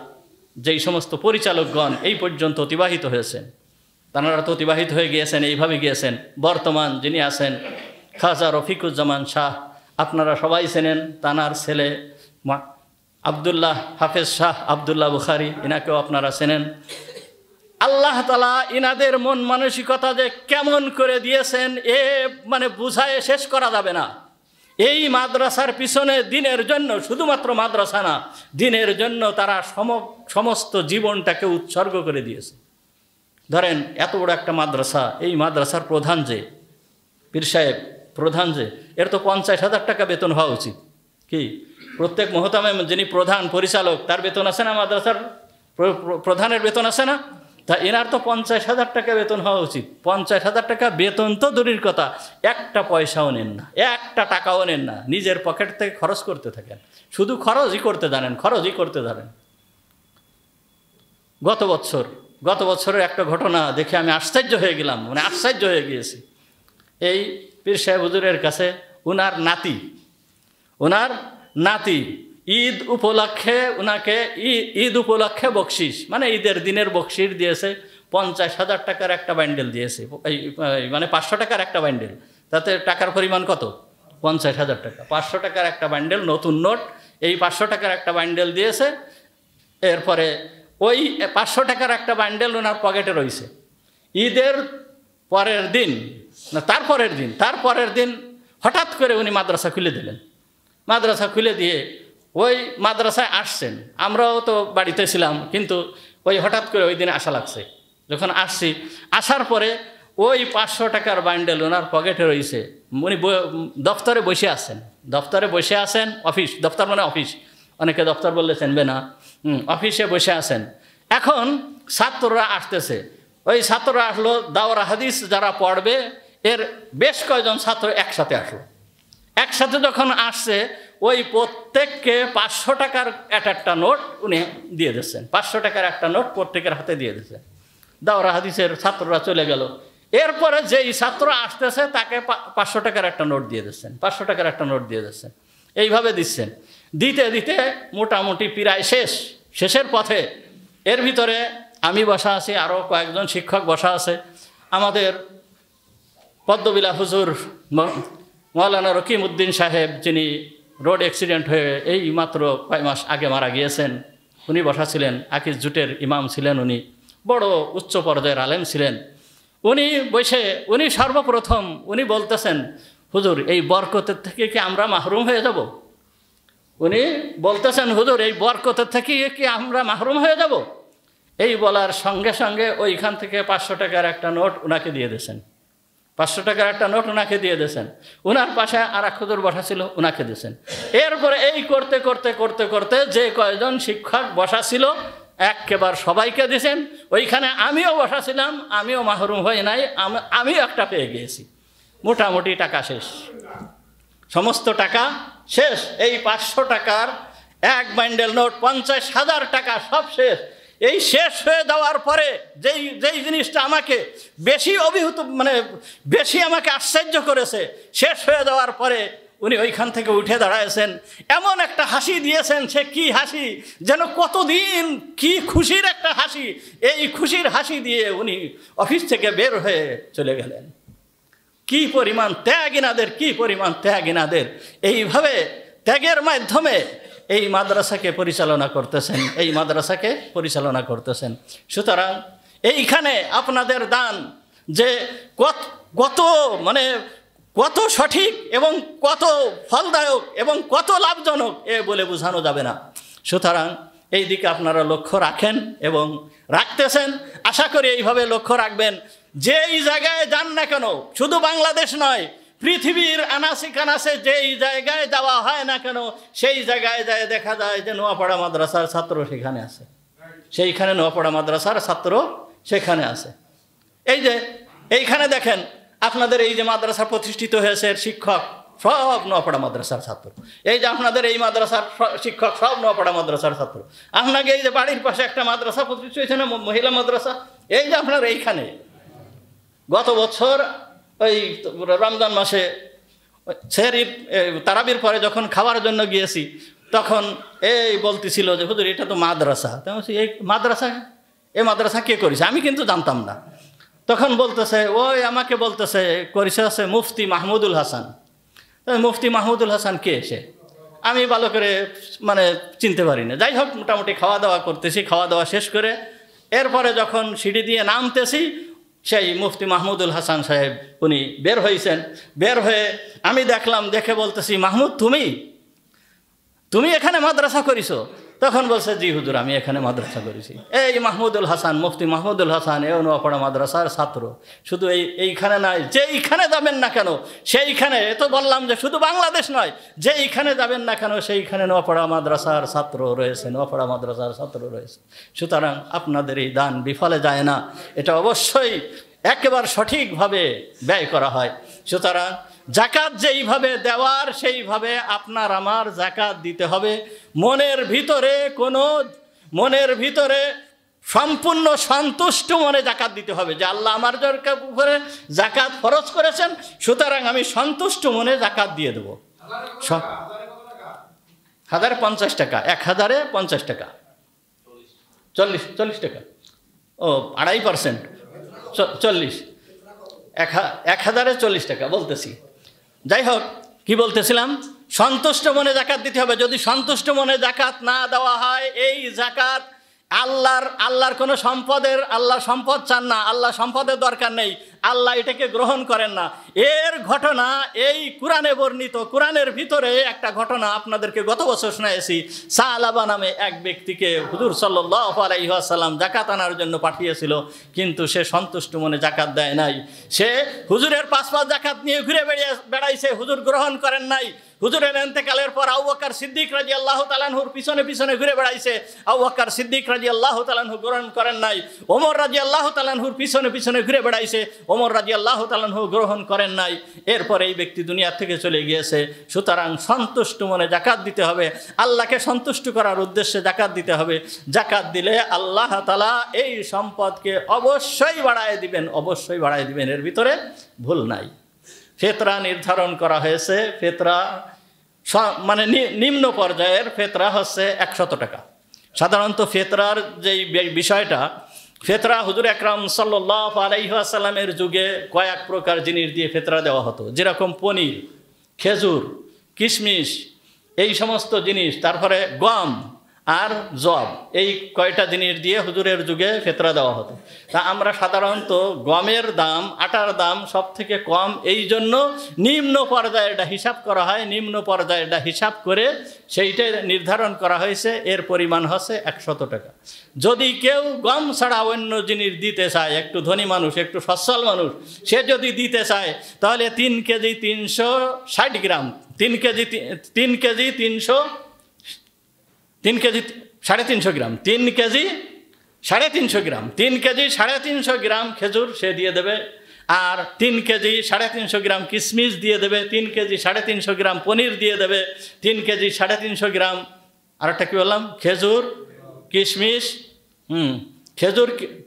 যেই সমস্ত পরিচালকগণ এই পর্যন্ত অতিবাহিত হয়েছেন, তাঁরা তো অতিবাহিত হয়ে গিয়েছেন, এইভাবে গিয়েছেন। বর্তমান যিনি আছেন খাজা রফিকুজ্জামান শাহ, আপনারা সবাই চেনেন। তানার ছেলে আবদুল্লাহ হাফেজ শাহ আবদুল্লাহ বুখারি, এনাকেও আপনারা চেনেন। আল্লাহ তাআলা ইনাদের মন মানসিকতা যে কেমন করে দিয়েছেন মানে বুঝায় শেষ করা যাবে না। এই মাদ্রাসার পিছনে দিনের জন্য, শুধুমাত্র মাদ্রাসা না, দিনের জন্য তারা সমস্ত জীবনটাকে উৎসর্গ করে দিয়েছে। ধরেন এত বড় একটা মাদ্রাসা, এই মাদ্রাসার প্রধান যে পীর সাহেব, প্রধান যে, এর তো 50,000 টাকা বেতন হওয়া উচিত। কি প্রত্যেক মহতামে যিনি প্রধান পরিচালক তার বেতন আছে না? মাদ্রাসার প্রধানের বেতন আছে না? তা এনার তো 50,000 টাকা বেতন হওয়া উচিত। 50,000 টাকা বেতন তো দূরের কথা, একটা পয়সাও নেন না, একটা টাকাও নেন না, নিজের পকেট থেকে খরচ করতে থাকেন, শুধু খরচই করতে জানেন। গত বছরের একটা ঘটনা দেখে আমি আশ্চর্য হয়ে গেলাম, মানে আশ্চর্য হয়ে গিয়েছি। এই পীর সাহেব হুজুরের কাছে ওনার নাতি ঈদ উপলক্ষে ওনাকে ঈদ উপলক্ষে বকশিস, মানে ঈদের দিনের বকশিস দিয়েছে। 50,000 টাকার একটা বান্ডেল দিয়েছে, মানে 500 টাকার একটা বান্ডেল। তাতে টাকার পরিমাণ কত? 50,000 টাকা। 500 টাকার একটা বান্ডেল, নতুন নোট, এই 500 টাকার একটা বান্ডেল দিয়েছে। এরপরে ওই 500 টাকার একটা বান্ডেল ওনার পকেটে রয়েছে। ঈদের পরের দিন না তারপরের দিন হঠাৎ করে উনি মাদ্রাসা খুলে দিলেন। মাদ্রাসা খুলে দিয়ে ওই মাদ্রাসায় আসছেন, আমরাও তো বাড়িতে ছিলাম, কিন্তু ওই হঠাৎ করে ওই দিনে আসা লাগছে। যখন আসার পরে ওই 500 টাকার বান্ডেল ওনার পকেটে রয়েছে। উনি দফতরে বসে আছেন, অফিস, দফতর মানে অফিস, অনেকে দফতর বললে চেনবে না, অফিসে বসে আছেন। এখন ছাত্ররা আসতেছে, ওই ছাত্ররা আসলো, দাওরা হাদিস যারা পড়বে এর বেশ কয়েকজন ছাত্র একসাথে আসলো। একসাথে যখন আসছে, ওই প্রত্যেককে 500 টাকার একটা নোট উনি দিয়ে দিচ্ছেন। 500 টাকার একটা নোট প্রত্যেকের হাতে দিয়ে দিচ্ছেন। দাওরা হাদিসের ছাত্ররা চলে গেল। এরপরে যেই ছাত্র আসতেছে তাকে 500 টাকার একটা নোট দিয়ে দিচ্ছেন। এইভাবে দিচ্ছেন। দিতে মোটামুটি প্রায় শেষের পথে। এর ভিতরে আমি বসা আছি, আরও কয়েকজন শিক্ষক বসা আছে। আমাদের পদ্মবিলা হুজুর মৌলানা রকিম উদ্দিন সাহেব, যিনি রোড অ্যাক্সিডেন্ট হয়ে এই মাত্র কয়েক মাস আগে মারা গিয়েছেন, উনি বসা ছিলেন। আকিজ জুটের ইমাম ছিলেন, উনি বড় উচ্চ পর্যায়ের আলেম ছিলেন। উনি সর্বপ্রথম বলতেছেন, হুজুর এই বরকতের থেকে কি আমরা মাহরুম হয়ে যাব? উনি বলতেছেন, হুজুর এই বরকতের থেকে কি আমরা মাহরুম হয়ে যাব? এই বলার সঙ্গে সঙ্গে ওইখান থেকে 500 টাকার একটা নোট ওনাকে দিয়ে দিয়েছেন। 500 টাকার একটা নোট ওনাকে দিয়ে দিয়েছেন, ওনার পাশে আর এক হুজুর বসা ছিল, ওনাকে দিয়েছেন। এরপরে এই করতে করতে করতে করতে যে কয়জন শিক্ষক বসা ছিল একেবারে সবাইকে দিয়েছেন। ওইখানে আমিও বসা ছিলাম, আমিও মাহরুম হই নাই, আমিও একটা পেয়ে গিয়েছি। মোটামুটি টাকা শেষ, সমস্ত টাকা শেষ। এই 500 টাকার এক বান্ডেল নোট 50,000 টাকা সব শেষ। এই শেষ হয়ে যাওয়ার পরে যেই জিনিসটা আমাকে বেশি বেশি আমাকে আশ্চর্য করেছে, শেষ হয়ে যাওয়ার পরে উনি ওইখান থেকে উঠে দাঁড়ায়ছেন, এমন একটা হাসি দিয়েছেন, সে কি হাসি যেন কতদিন কি খুশির একটা হাসি। এই খুশির হাসি দিয়ে উনি অফিস থেকে বের হয়ে চলে গেলেন। কি পরিমাণ ত্যাগ ইনাদের, কি পরিমাণ ত্যাগ ইনাদের। এইভাবে ত্যাগের মাধ্যমে এই মাদ্রাসাকে পরিচালনা করতেছেন, এই মাদ্রাসাকে পরিচালনা করতেছেন। সুতরাং এইখানে আপনাদের দান যে কত সঠিক এবং কত ফলদায়ক এবং কত লাভজনক এ বলে বোঝানো যাবে না। সুতরাং এই দিকে আপনারা লক্ষ্য রাখেন এবং রাখতেছেন। আশা করি এইভাবে লক্ষ্য রাখবেন। যেই জায়গায় যান না কেন, শুধু বাংলাদেশ নয়, পৃথিবীর আনাসে কানাসে যেই জায়গায় যাওয়া হয় না কেন, সেই জায়গায় যায় দেখা যায় যে নোয়াপাড়া মাদ্রাসার ছাত্র সেখানে আছে, সেইখানে নোয়াপাড়া মাদ্রাসার ছাত্র সেখানে আছে। এই যে এইখানে দেখেন আপনাদের এই যে মাদ্রাসা প্রতিষ্ঠিত হয়েছে, শিক্ষক সব নোয়াপাড়া মাদ্রাসার ছাত্র। এই যে আপনাদের এই মাদ্রাসার শিক্ষক সব নোয়াপাড়া মাদ্রাসার ছাত্র। আপনাকে এই যে বাড়ির পাশে একটা মাদ্রাসা প্রতিষ্ঠিত হয়েছে না, মহিলা মাদ্রাসা, এই যে আপনার এইখানে গত বছর ওই রমজান মাসে সেহরির তারাবির পরে যখন খাওয়ার জন্য গিয়েছি, তখন এই বলতেছিল যে হুজুর এটা তো মাদ্রাসা। এই মাদ্রাসা কে করেছে? আমি কিন্তু জানতাম না। তখন বলতেছে, ওই আমাকে বলতেছে করেছে আছে মুফতি মাহমুদুল হাসান। মুফতি মাহমুদুল হাসান কে? সে আমি ভালো করে চিনতে পারি না। যাই হোক, মোটামুটি খাওয়া দাওয়া করতেছি, খাওয়া দাওয়া শেষ করে এরপরে যখন সিঁড়ি দিয়ে নামতেছি, সেই মুফতি মাহমুদুল হাসান সাহেব উনি বের হয়েছেন। বের হয়ে আমি দেখলাম, দেখে বলতেছি, মাহমুদ তুমি এখানে মাদ্রাসা করিছো? তখন বলছে, জি হুজুর আমি এখানে মাদ্রাসা করেছি। এই মাহমুদুল হাসান, মুফতি মাহমুদুল হাসান এ নোয়াপাড়া মাদ্রাসার ছাত্র। শুধু এইখানে নয়, যেইখানে যাবেন না কেন সেইখানে, তো বললাম যে শুধু বাংলাদেশ নয়, যেইখানে যাবেন না কেন সেইখানে নোয়াপাড়া মাদ্রাসার ছাত্র রয়েছে, নোয়াপাড়া মাদ্রাসার ছাত্র রয়েছে। সুতরাং আপনাদের এই দান বিফলে যায় না, এটা অবশ্যই একেবারে সঠিকভাবে ব্যয় করা হয়। সুতরাং জাকাত যেইভাবে দেওয়ার সেইভাবে আপনার আমার জাকাত দিতে হবে। মনের ভিতরে সম্পূর্ণ সন্তুষ্ট মনে জাকাত দিতে হবে যে আল্লাহ আমার উপরে জাকাত ফরজ করেছেন, সুতরাং আমি সন্তুষ্ট মনে জাকাত দিয়ে দেবো। 1050 টাকা, 1050 টাকা, 40 টাকা, ও 2.5%, 40, 1040 টাকা বলতেছি। যাই হোক, কি বলতেছিলাম, সন্তুষ্ট মনে জাকাত দিতে হবে। যদি সন্তুষ্ট মনে জাকাত না দেওয়া হয়, এই জাকাত আল্লাহর কোনো আল্লাহ সম্পদ চান না, আল্লাহ সম্পদের দরকার নেই, আল্লাহ এটাকে গ্রহণ করেন না। এর ঘটনা এই কোরআনে বর্ণিত। কোরআনের ভিতরে একটা ঘটনা আপনাদেরকে গত বছর শোনাইছি। সালাবা নামে এক ব্যক্তিকে হুজুর সাল্লাল্লাহু আলাইহি ওয়াসাল্লাম জাকাত আনার জন্য পাঠিয়েছিল, কিন্তু সে সন্তুষ্ট মনে জাকাত দেয় নাই। সে হুজুরের 5 জাকাত নিয়ে ঘুরে বেড়াইছে, হুজুর গ্রহণ করেন নাই। হুজুরের ইন্তেকালের পর আবু বকর সিদ্দিক রাদিয়াল্লাহু তাআলা আনহুর পিছনে পিছনে ঘুরে বেড়াইছে। আবু বকর সিদ্দিক রাদিয়াল্লাহু তাআলা আনহু গ্রহণ করেন নাই। ওমর রাদিয়াল্লাহু তাআলা আনহুর পিছনে পিছনে ঘুরে বেড়াইছে, ওমর রাদিয়াল্লাহু তাআলা আনহু গ্রহণ করেন নাই। এরপর এই ব্যক্তি দুনিয়া থেকে চলে গিয়েছে। সুতরাং সন্তুষ্ট মনে জাকাত দিতে হবে, আল্লাহকে সন্তুষ্ট করার উদ্দেশ্যে জাকাত দিতে হবে। জাকাত দিলে আল্লাহ তাআলা এই সম্পদকে অবশ্যই বাড়ায় দিবেন, অবশ্যই বাড়ায় দিবেন, এর ভিতরে ভুল নাই। ফেতরা নির্ধারণ করা হয়েছে। ফেতরা নিম্ন পর্যায়ের ফেতরা হচ্ছে 100 টাকা। সাধারণত ফেতরার যেই বিষয়টা, ফেতরা হুজুর আকরাম সাল্লাল্লাহু আলাইহি ওয়াসাল্লামের যুগে কয়েক প্রকার জিনিস দিয়ে ফেতরা দেওয়া হতো, যেরকম পনির, খেজুর, কিশমিশ, এই সমস্ত জিনিস, তারপরে গম, আর জব, এই কয়টা জিনিস দিয়ে হুজুরের যুগে ফিতরা দেওয়া হতো। তা আমরা সাধারণত গমের দাম, আটার দাম সব থেকে কম, এই জন্য নিম্ন পর্যায়েটা হিসাব করা হয়। নিম্ন পর্যায়েটা হিসাব করে সেইটাই নির্ধারণ করা হয়েছে, এর পরিমাণ হচ্ছে 100 টাকা। যদি কেউ গম ছাড়া অন্য জিনিস দিতে চায়, একটু ধনী মানুষ, একটু সচ্ছল মানুষ, সে যদি দিতে চায়, তাহলে 3 কেজি 360 গ্রাম, 3 কেজি 3.5 গ্রাম, 3 কেজি 350 গ্রাম, 3 কেজি 350 গ্রাম খেজুর সে দিয়ে দেবে, আর 3 কেজি 350 গ্রাম কিশমিশ দিয়ে দেবে, 3 কেজি 350 গ্রাম পনির দিয়ে দেবে, 3 কেজি 350 গ্রাম আর একটা কী বললাম, খেজুর কিশমিশ,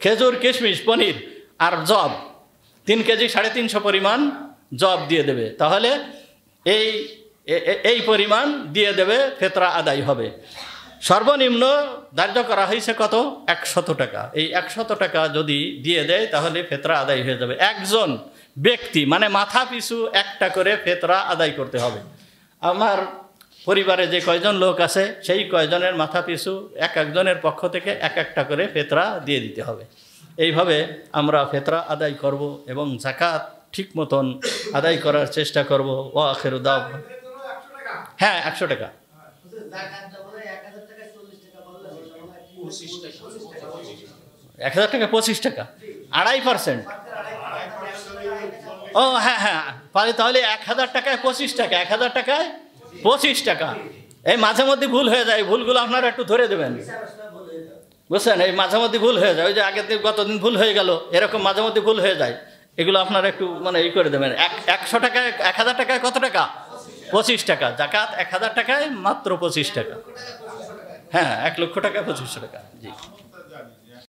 খেজুর কিশমিশ পনির আর জব, 3 কেজি 350 পরিমাণ জব দিয়ে দেবে। তাহলে এই পরিমাণ দিয়ে দেবে, ফিতরা আদায় হবে। সর্বনিম্ন ধার্য করা হয়েছে কত? 100 টাকা। এই 100 টাকা যদি দিয়ে দেয় তাহলে ফিতরা আদায় হয়ে যাবে। একজন ব্যক্তি মানে মাথা পিছু একটা করে ফিতরা আদায় করতে হবে। আমার পরিবারে যে কয়জন লোক আছে সেই কয়জনের মাথা পিছু একজনের পক্ষ থেকে একটা করে ফিতরা দিয়ে দিতে হবে। এইভাবে আমরা ফিতরা আদায় করব এবং যাকাত ঠিক মতন আদায় করার চেষ্টা করব। ও আখিরু দাও। হ্যাঁ, 100 টাকা। 1000 টাকা 25 টাকা, 2.5%। ও হ্যাঁ হ্যাঁ, তাহলে 1000 টাকায় 25 টাকা, 1000 টাকায় 25 টাকা। এই মাঝে মধ্যে ভুল হয়ে যায়, ভুলগুলো আপনারা একটু ধরে দেবেন, বুঝছেন? এই মাঝে মধ্যে ভুল হয়ে যায়, ওই যে আগের দিন গতদিন ভুল হয়ে গেল, এরকম মাঝে মধ্যে ভুল হয়ে যায়। এগুলো আপনারা একটু মানে ই করে দেবেন। 100 টাকায় 1000 টাকায় কত টাকা? 25 টাকা। জাকাত 1000 টাকায় মাত্র 25 টাকা। হ্যাঁ, 1 লক্ষ টাকা 25 টাকা। জি।